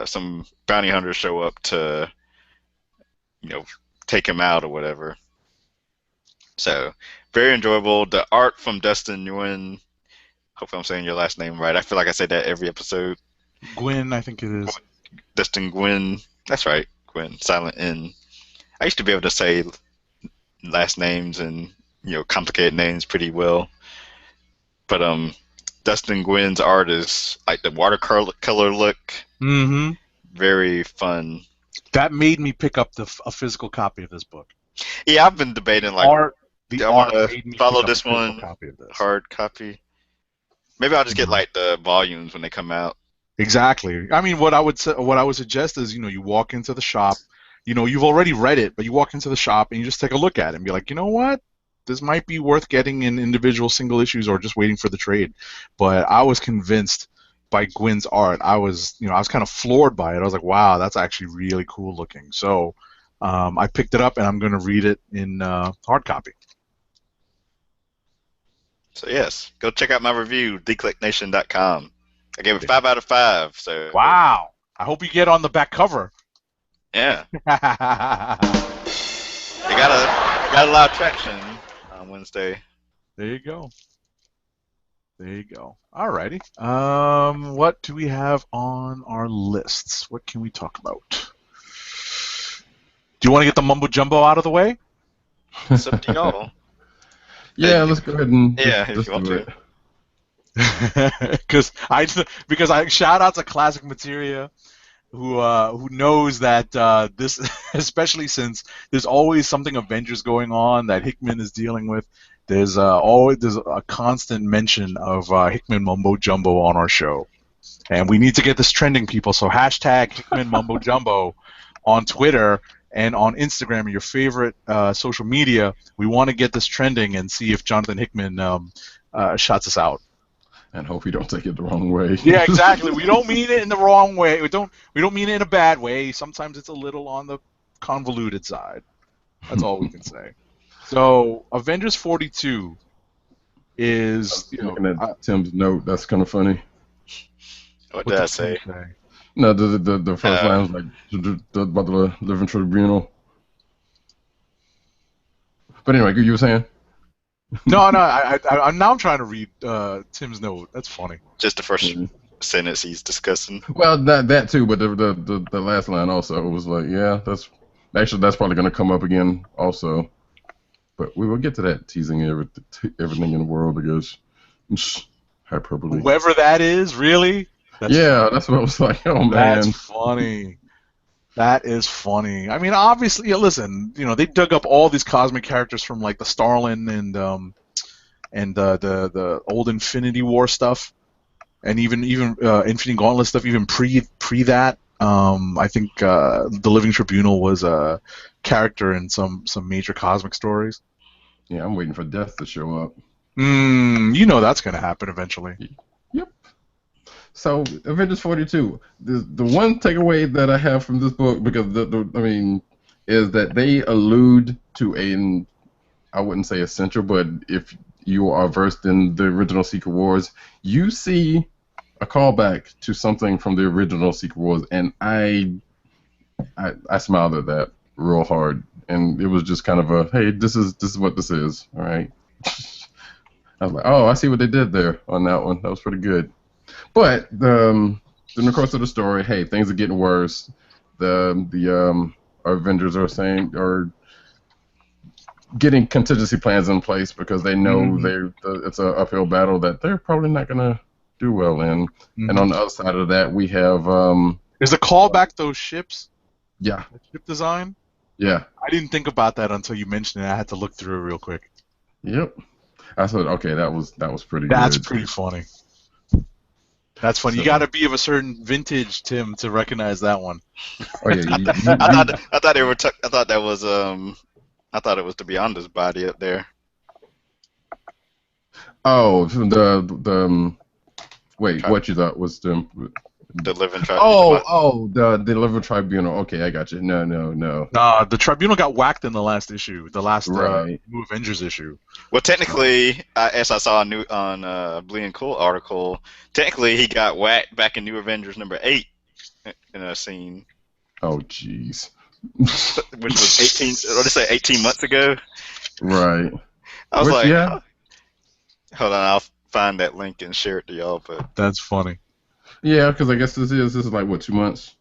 some bounty hunters show up to take him out or whatever. So very enjoyable. The art from Dustin Nguyen. Hopefully I'm saying your last name right. I feel like I say that every episode. Gwyn, I think it is. Dustin Nguyen. That's right. Nguyen. Silent N. I used to be able to say last names and complicated names pretty well. But Dustin Nguyen's art is like the watercolor look. Mm-hmm. Very fun. That made me pick up a physical copy of this book. Yeah, I've been debating like, The I art want made me to follow pick up this a physical one copy of this. hard copy. Maybe I'll just get like the volumes when they come out. Exactly. I mean, what I would suggest is, you walk into the shop, you've already read it, but you walk into the shop and you just take a look at it and be like, you know what? This might be worth getting in individual single issues or just waiting for the trade. But I was convinced by Gwyn's art. I was kind of floored by it. I was like, wow, that's actually really cool looking. So I picked it up and I'm going to read it in hard copy. So yes, go check out my review, declicknation.com. I gave it 5 out of 5. So Wow. I hope you get on the back cover. yeah, they got a lot of traction on Wednesday. There you go. Alrighty. What do we have on our lists? What can we talk about? Do you want to get the mumbo jumbo out of the way? It's up to y'all. Yeah, let's go ahead and Yeah, if just you want do to. it. because I shout out to Classic Materia, who knows that this, especially since there's always something Avengers going on that Hickman is dealing with. There's a constant mention of Hickman Mumbo Jumbo on our show, and we need to get this trending, people. So hashtag Hickman Mumbo Jumbo on Twitter and on Instagram, your favorite social media. We want to get this trending and see if Jonathan Hickman shots us out. And hope you don't take it the wrong way. Yeah, exactly. We don't mean it in the wrong way. We don't mean it in a bad way. Sometimes it's a little on the convoluted side. That's all we can say. So Avengers 42 is Looking at Tim's note, that's kind of funny. What did I say? No, the first line was like about the living tribunal. But anyway, you were saying? No, I'm now trying to read Tim's note. That's funny. Just the first Yeah. sentence he's discussing. Well, that too, but the last line also was like, yeah, that's probably going to come up again also. But we will get to that, teasing everything in the world, I guess. Hyperbole. Whoever that is, really? That's what I was like. Oh man, that's funny. That is funny. I mean, obviously, listen, they dug up all these cosmic characters from like the Starlin and the old Infinity War stuff, and even Infinity Gauntlet stuff, even pre that. I think the Living Tribunal was a character in some major cosmic stories. Yeah, I'm waiting for Death to show up. That's going to happen eventually. Yep. So Avengers 42. The one takeaway that I have from this book, because is that they allude to I wouldn't say essential, but if you are versed in the original Secret Wars, you see a callback to something from the original Secret Wars, and I smiled at that real hard, and it was just kind of a, hey, this is what this is, all right. I was like, oh, I see what they did there on that one. That was pretty good. But in the course of the story, hey, things are getting worse. The Avengers are getting contingency plans in place because they know it's an uphill battle that they're probably not gonna do well in. And on the other side of that, we have is the callback those ships? Yeah. The ship design? Yeah. I didn't think about that until you mentioned it. I had to look through it real quick. Yep. I thought, okay, that was pretty That's good. pretty funny. That's funny. So, you got to be of a certain vintage, Tim, to recognize that one. Oh yeah. I thought they were. I thought that was. I thought it was the Beyonder's body up there. Oh, the wait, what you thought was the Living Tribunal. the Living Tribunal. Okay, I got you. No. Nah, the Tribunal got whacked in the last issue, the last Right. New Avengers issue. Well, technically, as I saw on Bleed and Cool article, technically he got whacked back in New Avengers #8 in a scene. Oh, jeez. Which was 18 months ago. Right. I was like, yeah. Hold on, I'll find that link and share it to y'all. But that's funny. Yeah, because I guess this is like what, 2 months?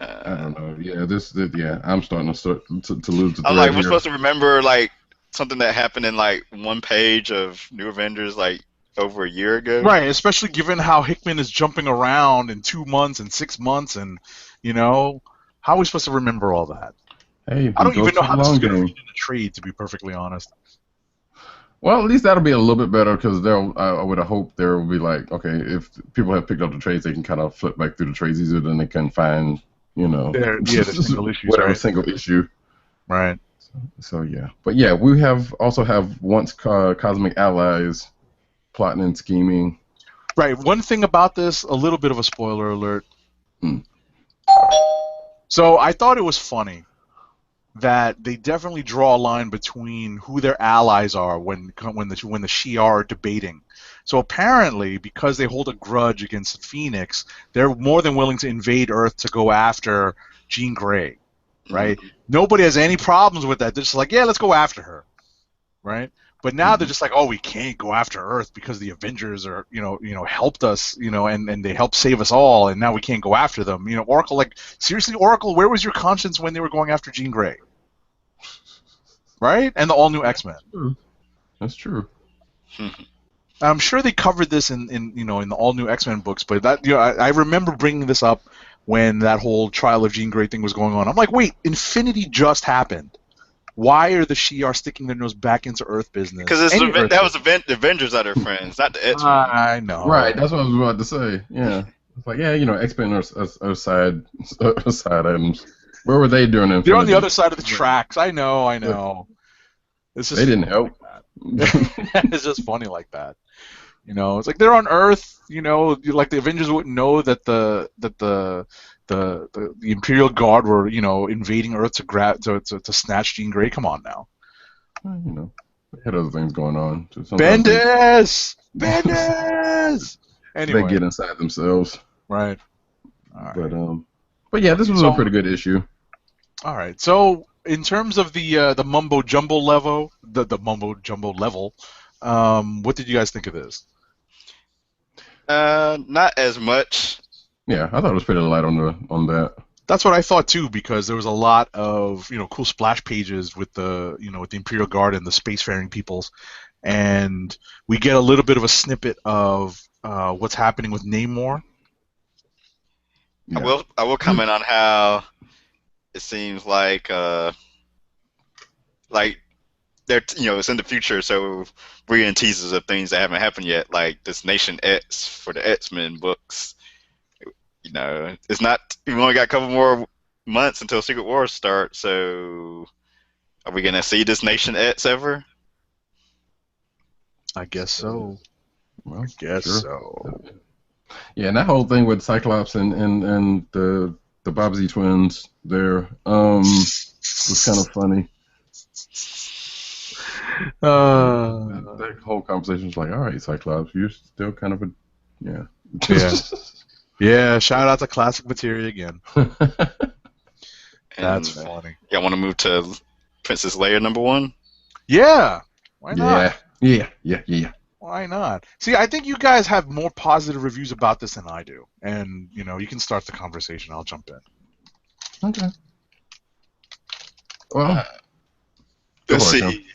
I don't know. Yeah, I'm starting to lose the thread. I'm like, we're here. supposed to remember like something that happened in like one page of New Avengers like over a year ago. Right, especially given how Hickman is jumping around in 2 months and 6 months, and how are we supposed to remember all that? Hey, I don't even know how this is going to read in a trade, to be perfectly honest. Well, at least that'll be a little bit better because I would have hoped there will be like, okay, if people have picked up the trades, they can kind of flip back through the trades easier than they can find, the single issues, whatever right? single issue. Right. So yeah, but yeah, we also have once cosmic allies plotting and scheming. Right. One thing about this, a little bit of a spoiler alert. So I thought it was funny that they definitely draw a line between who their allies are when the Shi'ar are debating. So apparently, because they hold a grudge against Phoenix, they're more than willing to invade Earth to go after Jean Grey, right? Nobody has any problems with that. They're just like, yeah, let's go after her, right? But now they're just like, oh, we can't go after Earth because the Avengers are, helped us, and they helped save us all, and now we can't go after them. Oracle, like, seriously, Oracle, where was your conscience when they were going after Jean Grey? Right? And the all-new X-Men. That's true. I'm sure they covered this in the all-new X-Men books, but that I remember bringing this up when that whole Trial of Jean Grey thing was going on. I'm like, wait, Infinity just happened. Why are the Shi'ar sticking their nose back into Earth business? Because the Avengers are their friends, not the X-Men. I know. Right, that's what I was about to say. Yeah, it's like, yeah, X-Men are side items. Where were they during Infinity? They're on the other side of the tracks. I know. It's just they didn't help. It's just funny like that. It's like they're on Earth. Like the Avengers wouldn't know that the Imperial Guard were invading Earth to snatch Jean Grey. Come on now. They had other things going on. Bendis. they Anyway, get inside themselves. right. All right. But yeah, this Okay, was a so pretty good issue. all right. So in terms of the mumbo jumbo level, the mumbo jumbo level, what did you guys think of this? Not as much. Yeah, I thought it was pretty light on that. That's what I thought too, because there was a lot of cool splash pages with the with the Imperial Guard and the spacefaring peoples, and we get a little bit of a snippet of what's happening with Namor. Yeah. I will comment on how it seems like they're it's in the future, so we're in teasers of things that haven't happened yet, like this Nation X for the X-Men books. It's not. We've only got a couple more months until Secret Wars start, so are we gonna see this Nation X ever? I guess so. Well, I guess sure. so. Yeah, and that whole thing with Cyclops and the Bobbsey twins there was kind of funny. That whole conversation was like, all right, Cyclops, you're still kind of a yeah. Yeah. Yeah, shout out to classic material again. That's And funny. yeah, I want to move to Princess Leia #1. Yeah. Why not? Yeah. Why not? See, I think you guys have more positive reviews about this than I do. And, you can start the conversation. I'll jump in. Okay. Well, Let's go ahead, see.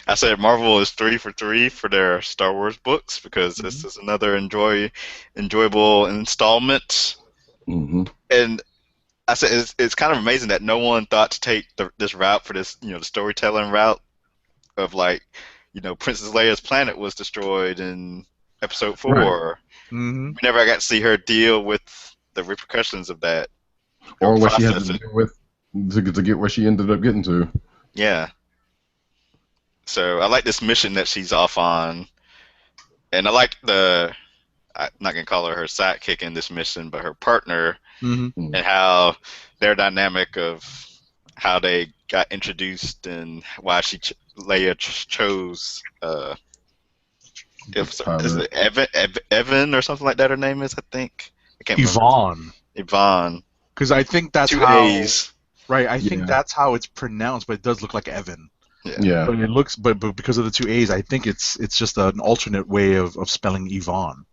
I said Marvel is 3 for 3 for their Star Wars books because this is another enjoyable installment. Mm-hmm. And I said it's kind of amazing that no one thought to take this route for this, the storytelling route of Princess Leia's planet was destroyed in Episode 4. Right. Mm-hmm. We never got to see her deal with the repercussions of that, or what she had to deal with to get where she ended up getting to. Yeah. So I like this mission that she's off on, and I like I'm not gonna call her sidekick in this mission, but her partner, Mm-hmm. and how their dynamic of how they got introduced and why Leia chose is it Evan or something like that? Her name is, I think. I can't remember. Yvonne. Because I think that's Two how. A's. Right. I think that's how it's pronounced, but it does look like Evan. Yeah. But it looks, but because of the 2 A's, I think it's just an alternate way of spelling Yvonne.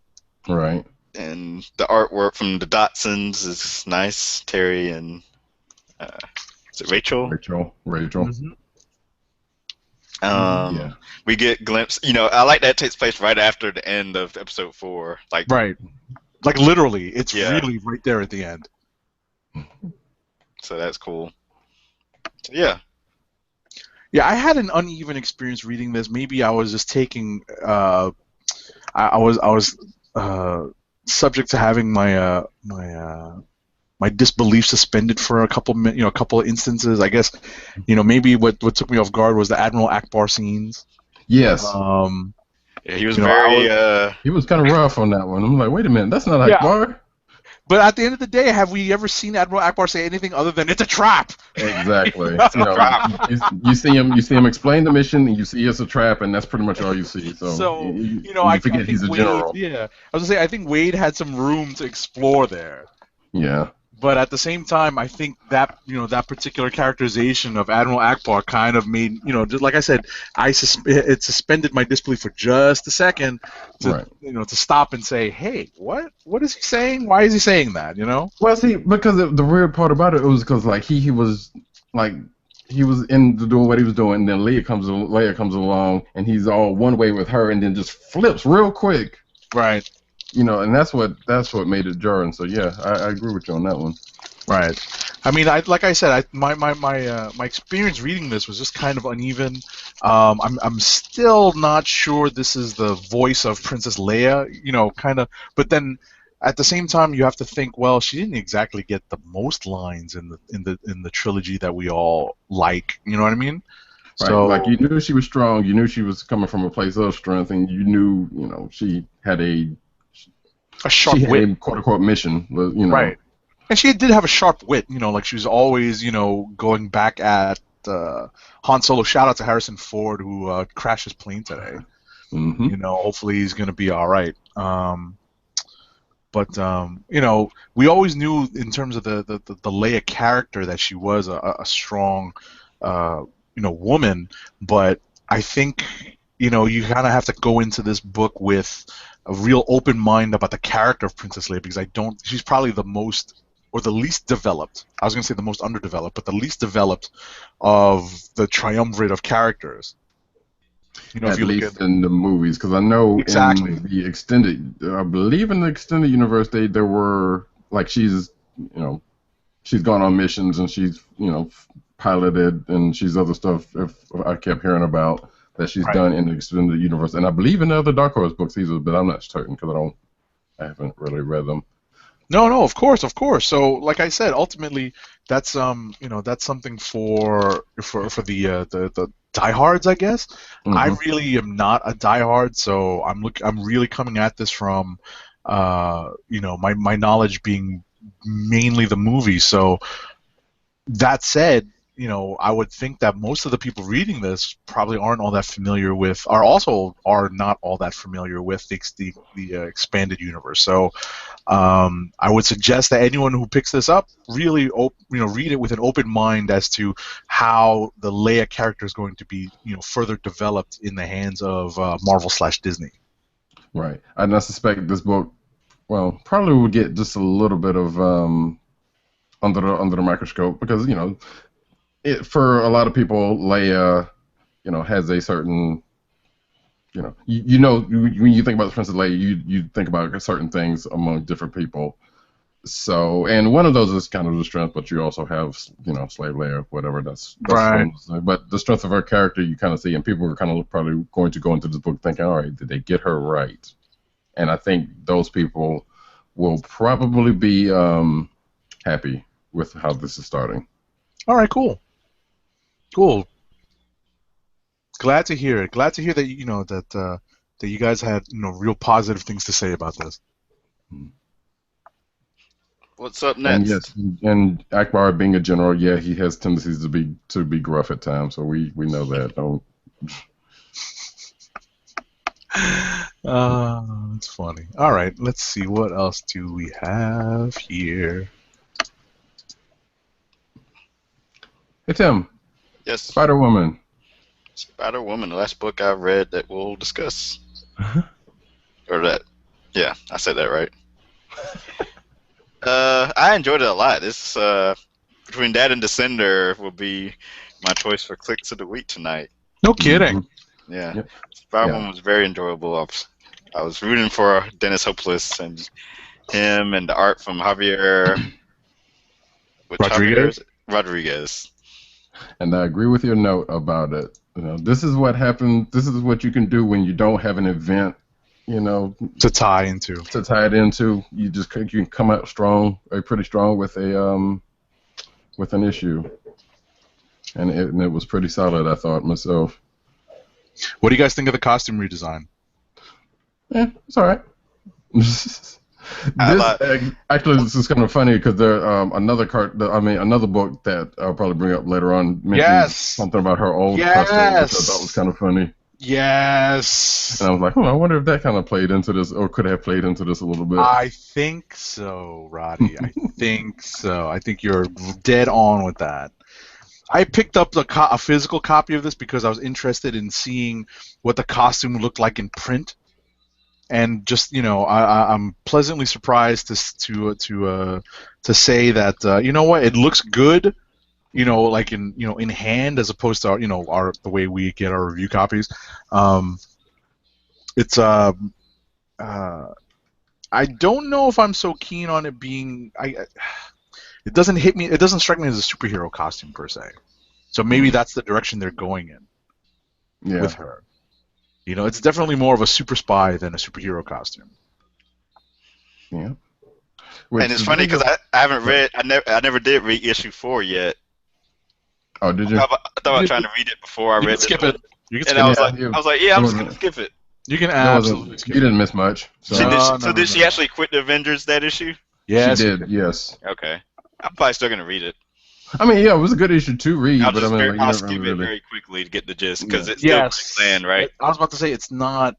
Right. And the artwork from the Dotsons is nice. Terry and is it Rachel? Rachel. Mm-hmm. Yeah. We get glimpse. I like that takes place right after the end of Episode 4. Right. Like literally, it's really right there at the end. So that's cool. So, yeah. Yeah, I had an uneven experience reading this. Maybe I was just taking. I was subject to having my my disbelief suspended for a couple of instances. I guess, maybe what took me off guard was the Admiral Akbar scenes. Yes. Yeah, he was very. He was kind of rough on that one. I'm like, wait a minute, that's not Akbar. But at the end of the day, have we ever seen Admiral Akbar say anything other than "it's a trap"? Exactly. You see him explain the mission, and you see it's a trap, and that's pretty much all you see. So I forget he's a general. Yeah, I was gonna say I think Wade had some room to explore there. Yeah. But at the same time, I think that that particular characterization of Admiral Akbar kind of made just like I said, it suspended my disbelief for just a second to to stop and say, hey, what is he saying? Why is he saying that? Well, see, because the weird part about it was because he was into doing what he was doing, and then Leia comes along, and he's all one way with her, and then just flips real quick. Right. And that's what made it jarring. So yeah, I agree with you on that one. Right. I mean, like I said, my experience reading this was just kind of uneven. I'm still not sure this is the voice of Princess Leia. Kind of. But then, at the same time, you have to think, well, she didn't exactly get the most lines in the trilogy that we all like. You know what I mean? Right. So, like you knew she was strong. You knew she was coming from a place of strength, and you knew she had a sharp wit, a quote-unquote mission, right? And she did have a sharp wit, like she was always, going back at Han Solo. Shout out to Harrison Ford who crashed his plane today. Mm-hmm. You know, hopefully he's going to be all right. But you know, we always knew in terms of the Leia character that she was a strong, you know, woman. But I think, you know, you kind of have to go into this book with a real open mind about the character of Princess Leia, because I don't. She's probably the most or the least developed. I was going to say the most underdeveloped, but the least developed of the triumvirate of characters. You know, if At you look at least in the movies, because I know exactly. in the extended, I believe in the extended universe, there were like she's gone on missions and she's piloted and she's other stuff. If I kept hearing about that she's Right. done in the extended universe, and I believe in the other Dark Horse books either, but I'm not certain because I haven't really read them. No, of course, of course. So, like I said, ultimately, that's you know, that's something for the diehards, I guess. I Hmm. really am not a diehard, so I'm really coming at this from, you know, my knowledge being mainly the movie. So that said, you know, I would think that most of the people reading this probably aren't all that familiar with, are not all that familiar with the expanded universe. So I would suggest that anyone who picks this up really, read it with an open mind as to how the Leia character is going to be, you know, further developed in the hands of Marvel/Disney. Right, and I suspect this book, well, probably will get just a little bit of under the microscope because for a lot of people, Leia, has a certain, when you think about the Princess Leia, you think about certain things among different people. So, and one of those is kind of the strength, but you also have, slave Leia, whatever. That's Right. one. But the strength of her character, you kind of see, and people are kind of probably going to go into this book thinking, all right, did they get her right? And I think those people will probably be happy with how this is starting. All right. Cool. Cool. Glad to hear it. Glad to hear that that you guys had real positive things to say about this. What's up And yes, next? and Akbar being a general, yeah, he has tendencies to be gruff at times, so we know that. Don't. It's funny. All right, let's see what else do we have here. Hey Tim, Yes, Spider Woman. Spider Woman, the last book I read that we'll discuss. Or that, yeah, I said that right. I enjoyed it a lot. This between that and Descender will be my choice for clicks of the week tonight. No kidding. Yeah, Yep. Spider Yeah. Woman was very enjoyable. I was rooting for Dennis Hopeless and him and the art from Javier. Which Javier Rodriguez? is it? Rodriguez. And I agree with your note about it. This is what happens. This is what you can do when you don't have an event, To tie into. to tie it into. You can come out strong, pretty strong with an issue, and it was pretty solid. I thought myself. What do you guys think of the costume redesign? Yeah, it's all right. I This like. actually, this is kind of funny because there another book that I'll probably bring up later on mentions Yes. something about her old Yes. costume, which I thought was kind of funny. Yes. And I was like, I wonder if that kind of played into this, or could have played into this a little bit. I think so, Roddy. I think so. I think you're dead on with that. I picked up a physical copy of this because I was interested in seeing what the costume looked like in print, and just I'm pleasantly surprised to say that you know what, it looks good, like in hand as opposed to the way we get our review copies. It's I don't know if I'm so keen on it being it doesn't hit me. It doesn't strike me as a superhero costume per se. So maybe that's the direction they're going in Yeah. with her. It's definitely more of a super spy than a superhero costume. Yeah. And it's funny because I haven't read. I never did read issue 4 yet. Oh, did you? I thought about trying to read it before I You read can this skip book. it. You can And skip I it. was like, yeah, I'm just gonna skip it. You can There wasn't- absolutely skip you it. didn't miss much. So. So did she actually quit the Avengers that issue? Yes, she you did. can. Yes. Okay, I'm probably still gonna read it. I mean, yeah, it was a good issue to read, I'll but I just mean, like, you I'll never skip it really. very quickly to get the gist because Yeah. it's still pretty Yes, bland, right? I was about to say it's not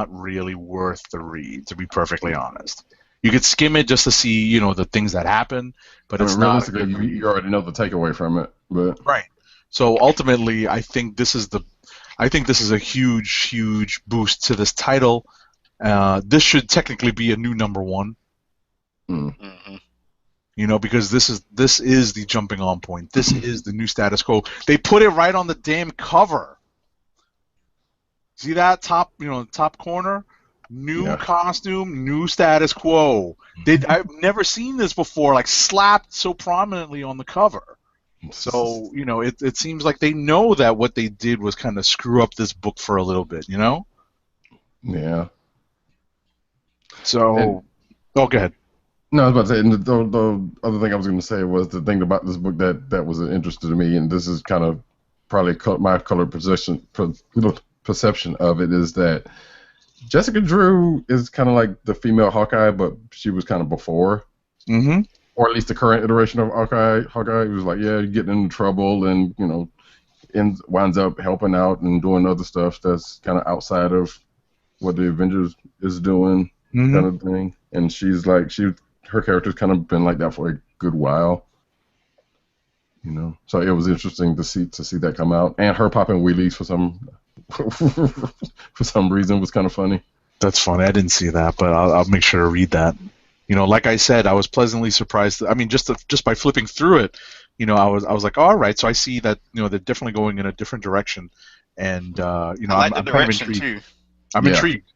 really worth the read, to be perfectly honest. You could skim it just to see, the things that happen, but I it's mean, not a realistically, good read. you already know the takeaway from it, but Right. So ultimately, I think this is a huge boost to this title. This should technically be a new #1. Mm-hmm. Because this is the jumping on point. This is the new status quo. They put it right on the damn cover. See that top corner? New yeah. costume, new status quo. I've never seen this before, like slapped so prominently on the cover. So, it seems like they know that what they did was kind of screw up this book for a little bit, Yeah. So, go ahead. No, I was about to say, and the other thing I was going to say was the thing about this book that was an interest to me, and this is kind of probably my color perception of it, is that Jessica Drew is kind of like the female Hawkeye, but she was kind of before, or at least the current iteration of Hawkeye. Hawkeye was like, yeah, you're getting into trouble, and winds up helping out and doing other stuff that's kind of outside of what the Avengers is doing, kind of thing. And she's like, her character's kind of been like that for a good while, So it was interesting to see that come out, and her popping wheelies for some reason was kind of funny. That's funny. I didn't see that, but I'll make sure to read that. Like I said, I was pleasantly surprised. I mean, just by flipping through it, I was like, all right. So I see that they're definitely going in a different direction, and I like I'm the kind of direction intrigued. too. I'm intrigued.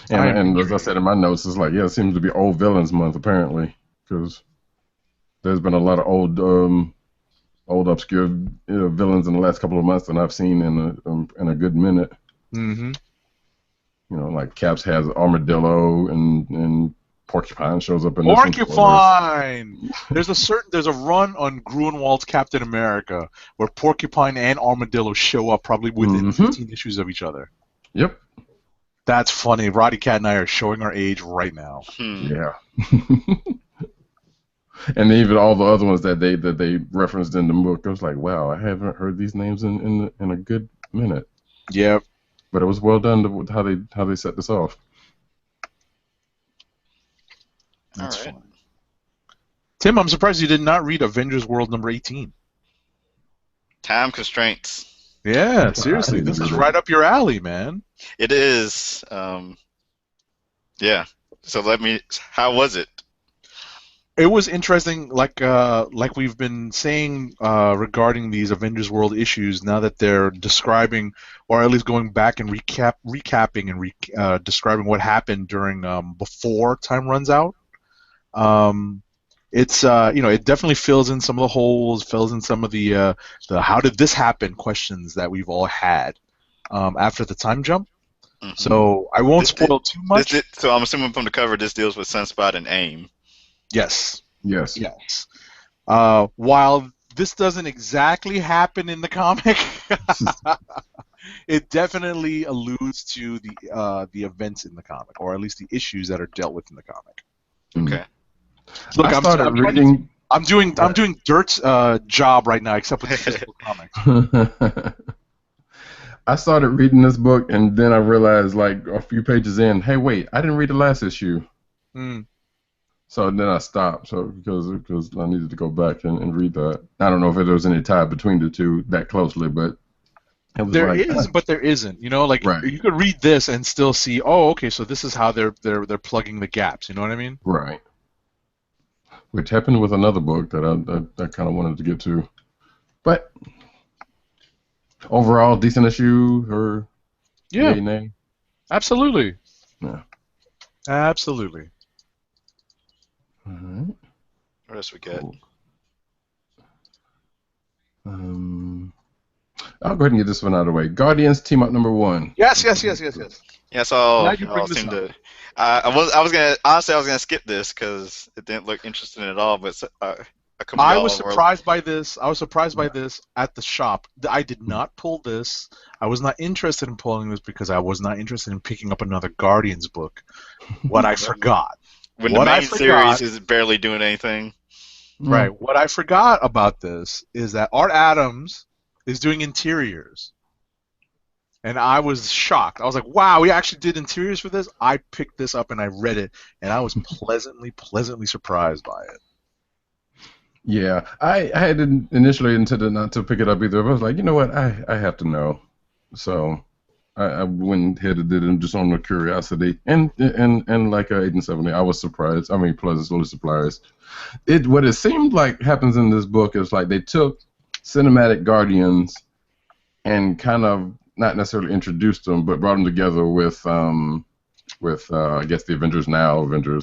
And as I said in my notes, it's like, it seems to be old villains month apparently, because there's been a lot of old obscure villains in the last couple of months that I've seen in a good minute. Like Caps has Armadillo, and Porcupine shows up in this one. Porcupine. There's a run on Gruenwald's Captain America where Porcupine and Armadillo show up probably within 15 issues of each other. Yep. That's funny. Roddy Cat and I are showing our age right now. Yeah. And even all the other ones that they referenced in the book, I was like, wow, I haven't heard these names in a good minute. Yep. But it was well done how they set this off. That's fun. Tim, I'm surprised you did not read Avengers World #18. Time constraints. Yeah, seriously, this is right up your alley, man. It is. Yeah. So how was it? It was interesting, like we've been saying regarding these Avengers World issues. Now that they're describing, or at least going back and recapping and describing what happened during before time runs out. It's it definitely fills in some of the holes, fills in some of the how did this happen questions that we've all had after the time jump. So I won't spoil too much. So I'm assuming from the cover this deals with Sunspot and AIM. Yes. Yes. While this doesn't exactly happen in the comic, it definitely alludes to the events in the comic, or at least the issues that are dealt with in the comic. Okay. Look, I'm doing Dirt's job right now, except with the physical comics. I started reading this book, and then I realized, like a few pages in, hey, wait, I didn't read the last issue. So then I stopped, because I needed to go back and read that. I don't know if there was any tie between the two that closely, but it was there is, but there isn't. right. You could read this and still see, oh, okay, so this is how they're plugging the gaps. You know what I mean? Right. Which happened with another book that I kind of wanted to get to, but overall decent issue. Or yay, nay? Absolutely. Yeah. Absolutely. All right. What else we got? Cool. I'll go ahead and get this one out of the way. Guardians team up #1. Yes. Yeah, so Now you bring y'all this seem up. to. I was gonna skip this because it didn't look interesting at all. But I was surprised by this. At the shop. I did not pull this. I was not interested in pulling this because I was not interested in picking up another Guardians book. What I forgot. When the main series is barely doing anything. Right. What I forgot about this is that Art Adams is doing interiors. And I was shocked. I was like, wow, we actually did interiors for this? I picked this up and I read it, and I was pleasantly surprised by it. Yeah, I had initially intended not to pick it up either, but I was like, you know what, I have to know. So I went ahead and did it just on the curiosity. And like Agent 70, I was surprised. I mean, pleasantly surprised. What it seemed like happens in this book is like they took cinematic Guardians and kind of not necessarily introduced them, but brought them together with I guess the Avengers,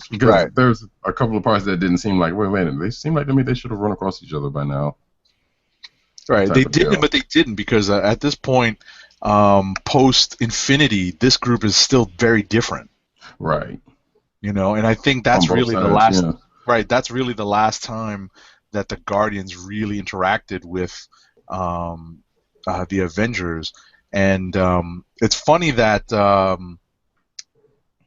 because Right. there's a couple of parts that didn't seem like, wait a minute, they seem like to me they should have run across each other by now. Right. Type They of didn't, deal. but they didn't because at this point, post Infinity, this group is still very different. Right. And I think On that's both really the sides, last. yeah. Right. That's really the last time that the Guardians really interacted with the Avengers, and it's funny that.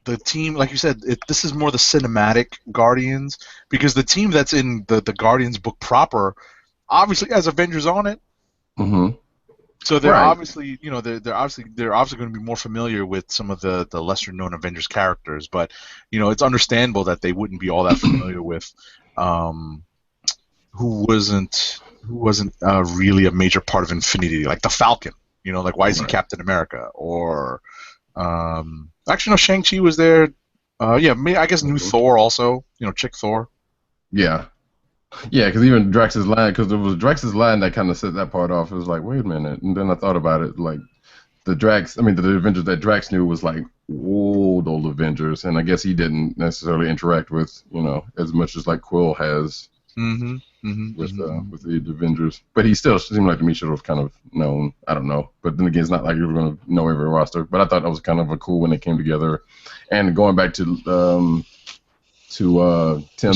The team, like you said, this is more the cinematic Guardians, because the team that's in the Guardians book proper obviously has Avengers on it. Mm-hmm. So they're Right. obviously, they're obviously going to be more familiar with some of the lesser known Avengers characters, but it's understandable that they wouldn't be all that familiar with who wasn't really a major part of Infinity, like the Falcon. Like why is he Right. Captain America? Or actually, no, Shang-Chi was there. Yeah, I guess new Thor also. Chick Thor. Yeah. Yeah, because even Drax's line, because it was Drax's line that kind of set that part off. It was like, wait a minute, and then I thought about it, like the Avengers that Drax knew was like old Avengers, and I guess he didn't necessarily interact with, as much as like Quill has Mm-hmm. with the Avengers, but he still seemed like to me should have kind of known. I don't know, but then again, it's not like you're going to know every roster. But I thought that was kind of a cool when they came together, and going back to Tim's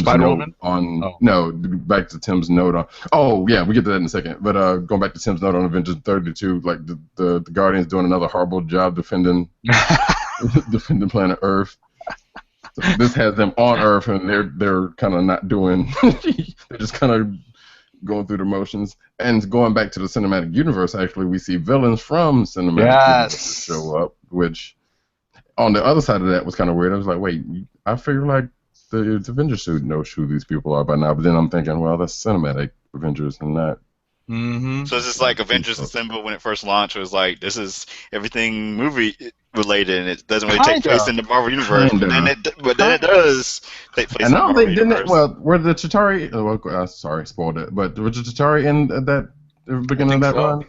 Spider-Woman? note on Oh. no, back to Tim's note on. Oh yeah, we get to that in a second. But going back to Tim's note on Avengers 32, like the Guardians doing another horrible job defending planet Earth. So this has them on Earth, and they're kind of not doing. They're just kind of going through the motions. And going back to the cinematic universe, actually, we see villains from cinematic universe show up, which on the other side of that was kind of weird. I was like, wait, I figured like the Avengers should know who these people are by now. But then I'm thinking, well, that's cinematic Avengers and not. Mm-hmm. So it's just like Avengers Assemble when it first launched. It was like, this is everything movie related, and it doesn't really take place in the Marvel universe. But then it does take place in the Marvel universe. Well, were the Chitauri? Well, sorry, spoiled it. But were the Chitauri in that beginning of that run?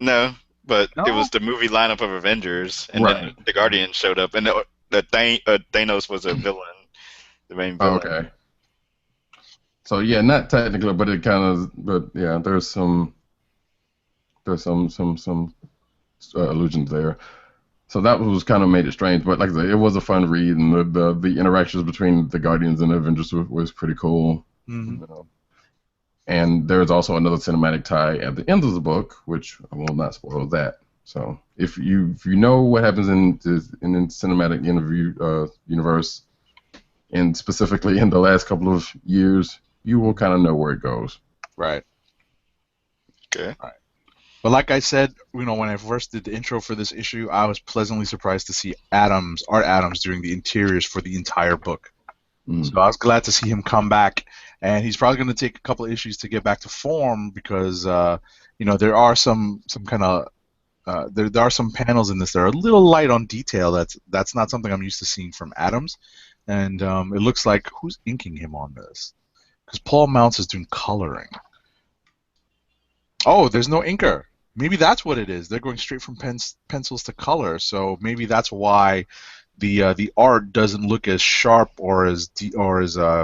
No, but it was the movie lineup of Avengers, and then the Guardians showed up, and Thanos was a villain, the main villain. Okay. So yeah, not technically, but it kind of, but yeah, there's some allusions there. So that was kind of made it strange, but like I said, it was a fun read, and the interactions between the Guardians and the Avengers was pretty cool. Mm-hmm. And there's also another cinematic tie at the end of the book, which I will not spoil that. So if you know what happens in the cinematic universe, and specifically in the last couple of years, you will kind of know where it goes. Right. Okay. Right. But like I said, when I first did the intro for this issue, I was pleasantly surprised to see Art Adams doing the interiors for the entire book. So I was glad to see him come back, and he's probably going to take a couple of issues to get back to form because there are some kind of there are some panels in this that are a little light on detail. That's not something I'm used to seeing from Adams, and it looks like who's inking him on this? Because Paul Mounts is doing coloring. Oh, there's no inker. Maybe that's what it is. They're going straight from pencils to color, so maybe that's why the art doesn't look as sharp or as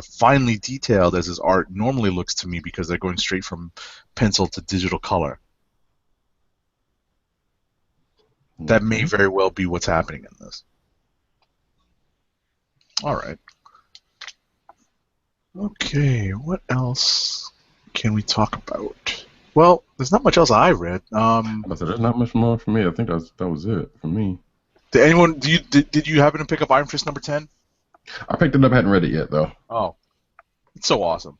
finely detailed as his art normally looks to me, because they're going straight from pencil to digital color. That may very well be what's happening in this. All right. Okay, what else can we talk about? Well, there's not much else I read. There's not much more for me. I think that was it for me. Did anyone? Did you happen to pick up Iron Fist number 10? I picked it up. I hadn't read it yet though. Oh, it's so awesome.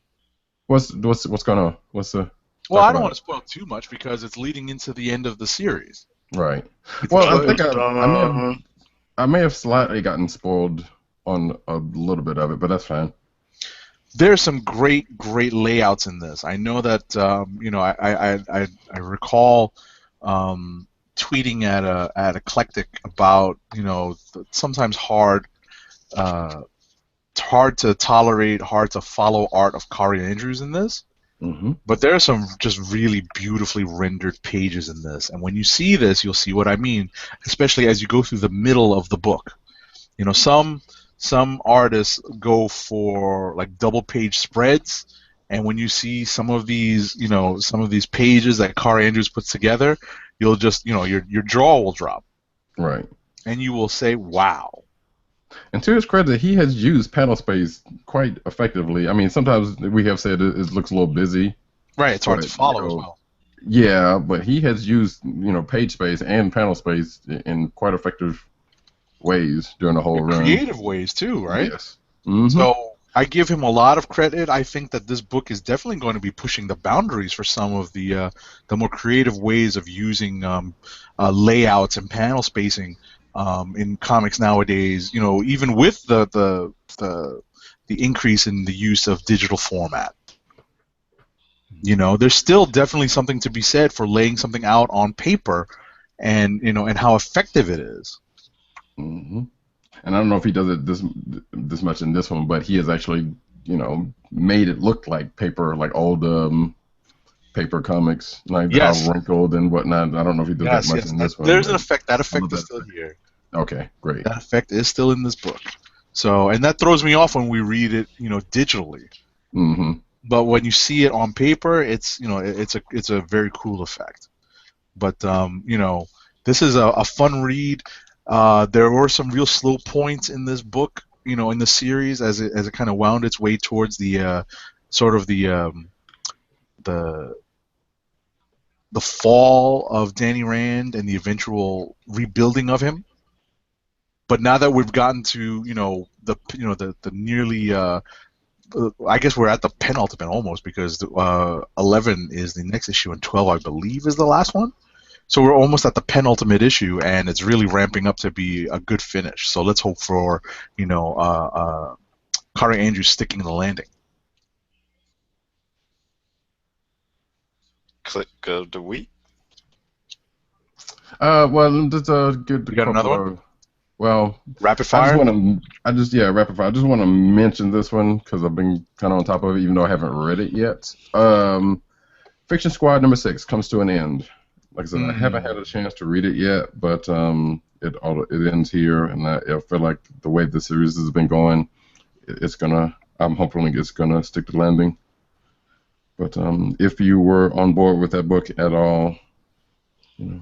what's the Well, talk I don't about want it? to spoil too much because it's leading into the end of the series. Right. It's Well, I but think Closed on. I may have slightly gotten spoiled on a little bit of it, but that's fine. there's some great layouts in this. I know that I recall tweeting at Eclectic about sometimes uh, hard to tolerate, hard to follow art of Kari Andrews in this. Hmm. But there are some just really beautifully rendered pages in this, and when you see this, you'll see what I mean, especially as you go through the middle of the book. Some artists go for like double page spreads, and when you see some of these pages that Carr Andrews puts together, you'll just your jaw will drop, Right. and you will say, "Wow." And to his credit, he has used panel space quite effectively. I mean, sometimes we have said it looks a little busy, Right, it's hard to but you follow as know, well. yeah, but he has used page space and panel space in quite effective ways during the whole run. Creative ways too, right? Yes. Hmm. So I give him a lot of credit. I think that this book is definitely going to be pushing the boundaries for some of the more creative ways of using layouts and panel spacing in comics nowadays. Even with the increase in the use of digital format. There's still definitely something to be said for laying something out on paper, and how effective it is. Hmm. And I don't know if he does it this much in this one, but he has actually, made it look like paper, like old paper comics, like how Yes, wrinkled and whatnot. I don't know if he does that yes, much yes. in this one, There's an but effect. That I love effect is that still effect. here. Okay, great. That effect is still in this book. So, and that throws me off when we read it, digitally. Hmm. But when you see it on paper, it's a very cool effect. But this is a fun read. There were some real slow points in this book, in the series as it kind of wound its way towards the sort of the the fall of Danny Rand and the eventual rebuilding of him. But now that we've gotten to the nearly I guess we're at the penultimate almost because 11 is the next issue and 12 I believe is the last one. So we're almost at the penultimate issue and it's really ramping up to be a good finish. So let's hope for Kari Andrews sticking the landing. Click of the week. Well, just a good You got another couple one? of. Well, Rapid I just fire. want to. Yeah, rapid fire. I just want to mention this one because I've been kind of on top of it, even though I haven't read it yet. Fiction Squad #6 comes to an end. Like I said, I haven't had a chance to read it yet, but it ends here, and I feel like the way the series has been going, it's gonna. I'm hoping it's gonna stick to landing. But if you were on board with that book at all,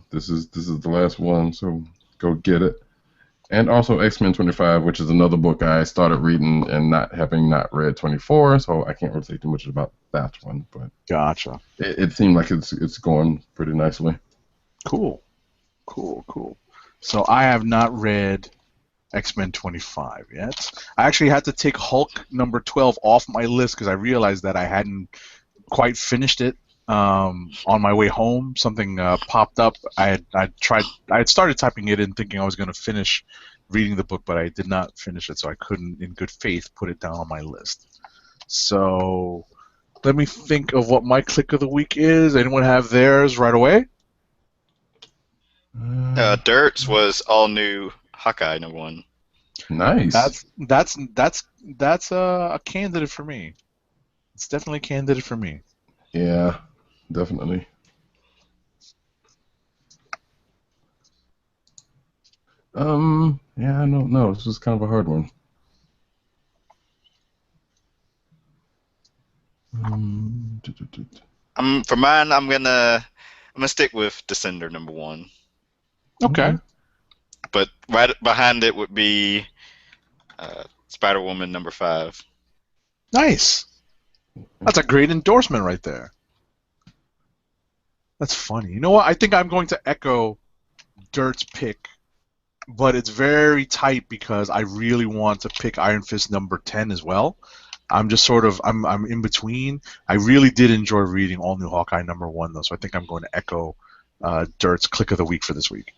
this is the last one, so go get it. And also X-Men 25, which is another book I started reading and not read 24, so I can't really say too much about that one. But Gotcha. it seemed like it's going pretty nicely. Cool. So I have not read X-Men 25 yet. I actually had to take Hulk number 12 off my list because I realized that I hadn't quite finished it on my way home. Something popped up. I had started typing it in thinking I was going to finish reading the book, but I did not finish it, so I couldn't, in good faith, put it down on my list. So let me think of what my click of the week is. Anyone have theirs right away? Dirt's was all new Hawkeye #1. Nice. That's a candidate for me. It's definitely a candidate for me. Yeah, definitely. Yeah, I don't know. This was kind of a hard one. For mine, I'm gonna stick with Descender #1, Okay. but right behind it would be Spider-Woman #5. Nice. That's a great endorsement right there. That's funny. You know what? I think I'm going to echo Dirt's pick, but it's very tight because I really want to pick Iron Fist #10 as well. I'm just sort of I'm in between. I really did enjoy reading All New Hawkeye #1 though, so I think I'm going to echo Dirt's Click of the Week for this week.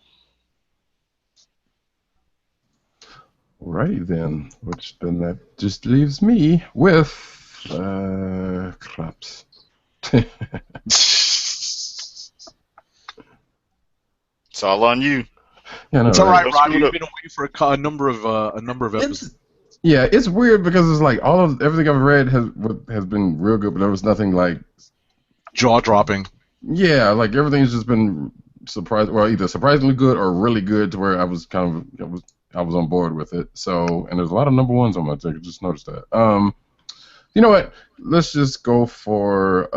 Alrighty then, which then that just leaves me with claps. It's all on you. Yeah, no, It's all right, Don't Roger. screw it You've up. been away for a number of episodes. It's weird because it's like everything I've read has been real good, but there was nothing like Jaw dropping. yeah, like everything's just been either surprisingly good or really good to where I was on board with it. So, and there's a lot of #1s on my ticket. Just noticed that. You know what? Let's just go for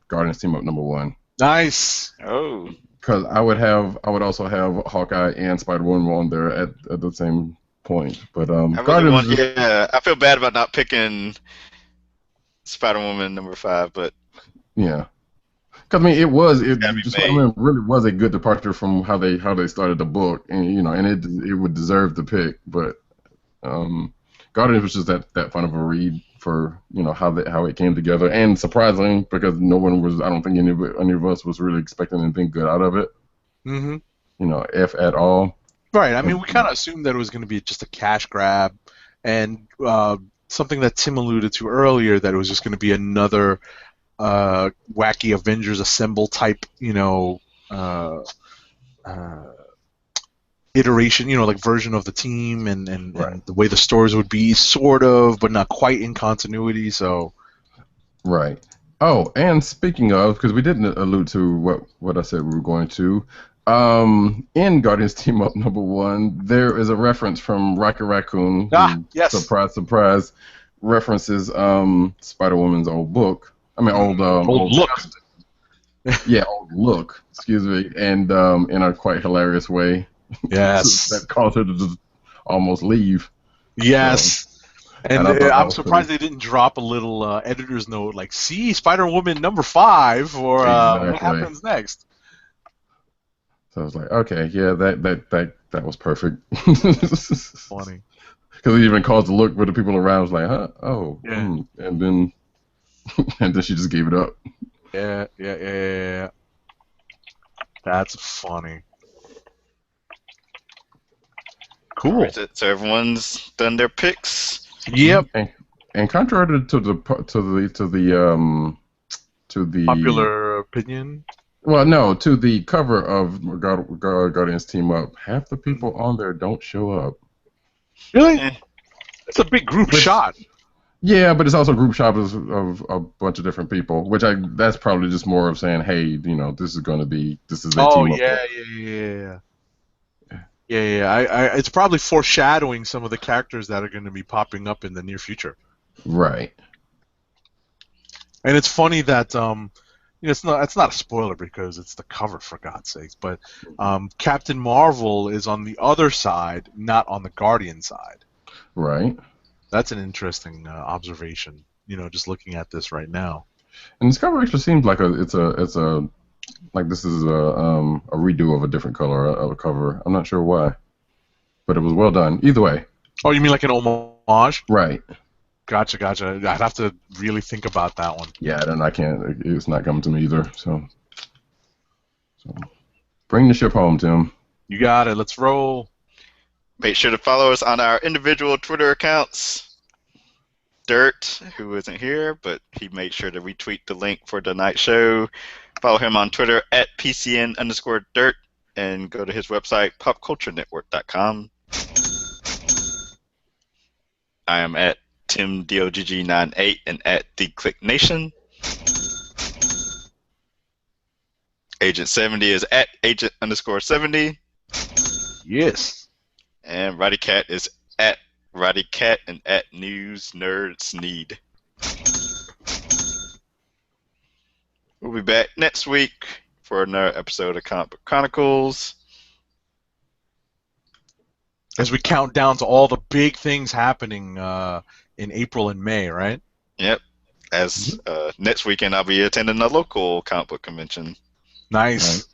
Guardians Team Up #1. Nice. Oh, Because I would also have Hawkeye and Spider-Woman on there at the same point. But I really Guardians, yeah, I feel bad about not picking Spider-Woman #5, but yeah. Because I mean, gotta be Spider-Man really was a good departure from how they started the book, and and it would deserve the pick. But Guardians was just that fun of a read for how it came together, and surprising because no one was, I don't think any of us was really expecting anything good out of it. Mm-hmm. If at all. Right. I mean, we kind of assumed that it was going to be just a cash grab, and something that Tim alluded to earlier, that it was just going to be another wacky Avengers Assemble type, iteration, like version of the team, and the way the stories would be, sort of, but not quite in continuity. So. Right. Oh, and speaking of, because we didn't allude to what I said we were going to, in Guardians Team Up #1, there is a reference from Rocket Raccoon. Who, Yes. Surprise, surprise, references Spider-Woman's old book. I mean, old look. Yeah, old look. Excuse me, and in a quite hilarious way. Yes. That caused her to just almost leave. Yes. And I'm surprised pretty... they didn't drop a little editor's note like, see Spider-Woman #5 or what happens next. So I was like, okay, yeah, that was perfect. Funny. Because it even caused a look for the people around. Was like, huh? Oh, yeah. And then she just gave it up. Yeah. That's funny. Cool. Right, so everyone's done their picks. Yep. And contrary to the popular opinion. Well, no, to the cover of Guardians Team Up, half the people on there don't show up. Really? It's a big group shot. Yeah, but it's also group shot of a bunch of different people, that's probably just more of saying, hey, this is a team up. Yeah. It's probably foreshadowing some of the characters that are going to be popping up in the near future. Right. And it's funny that it's not a spoiler because it's the cover, for God's sakes, but Captain Marvel is on the other side, not on the Guardian side. Right. That's an interesting observation. Just looking at this right now. And this cover actually seems like this is a redo of a different color of a cover. I'm not sure why, but it was well done. Either way. Oh, you mean like an homage? Right. Gotcha. I'd have to really think about that one. Yeah, then I can't. It's not coming to me either. So bring the ship home, Tim. You got it. Let's roll. Make sure to follow us on our individual Twitter accounts. Dirt, who isn't here, but he made sure to retweet the link for tonight's show. Follow him on Twitter at PCN_Dirt and go to his website, popculturenetwork.com. I am at TimDOGG98 and at TheClickNation. Agent 70 is at Agent_70. Yes. And Roddy Cat is at Roddy Cat and at News Nerds Need. We'll be back next week for another episode of Comic Book Chronicles. As we count down to all the big things happening in April and May, right? Yep. As next weekend I'll be attending a local comic book convention. Nice.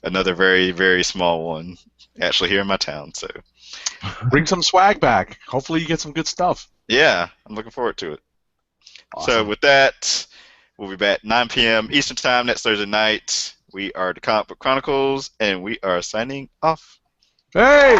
Another very, very small one. Actually here in my town, so. Bring some swag back. Hopefully you get some good stuff. Yeah, I'm looking forward to it. So Awesome. with that, we'll be back 9 p.m. Eastern Time next Thursday night. We are the Comic Book Chronicles, and we are signing off. Hey!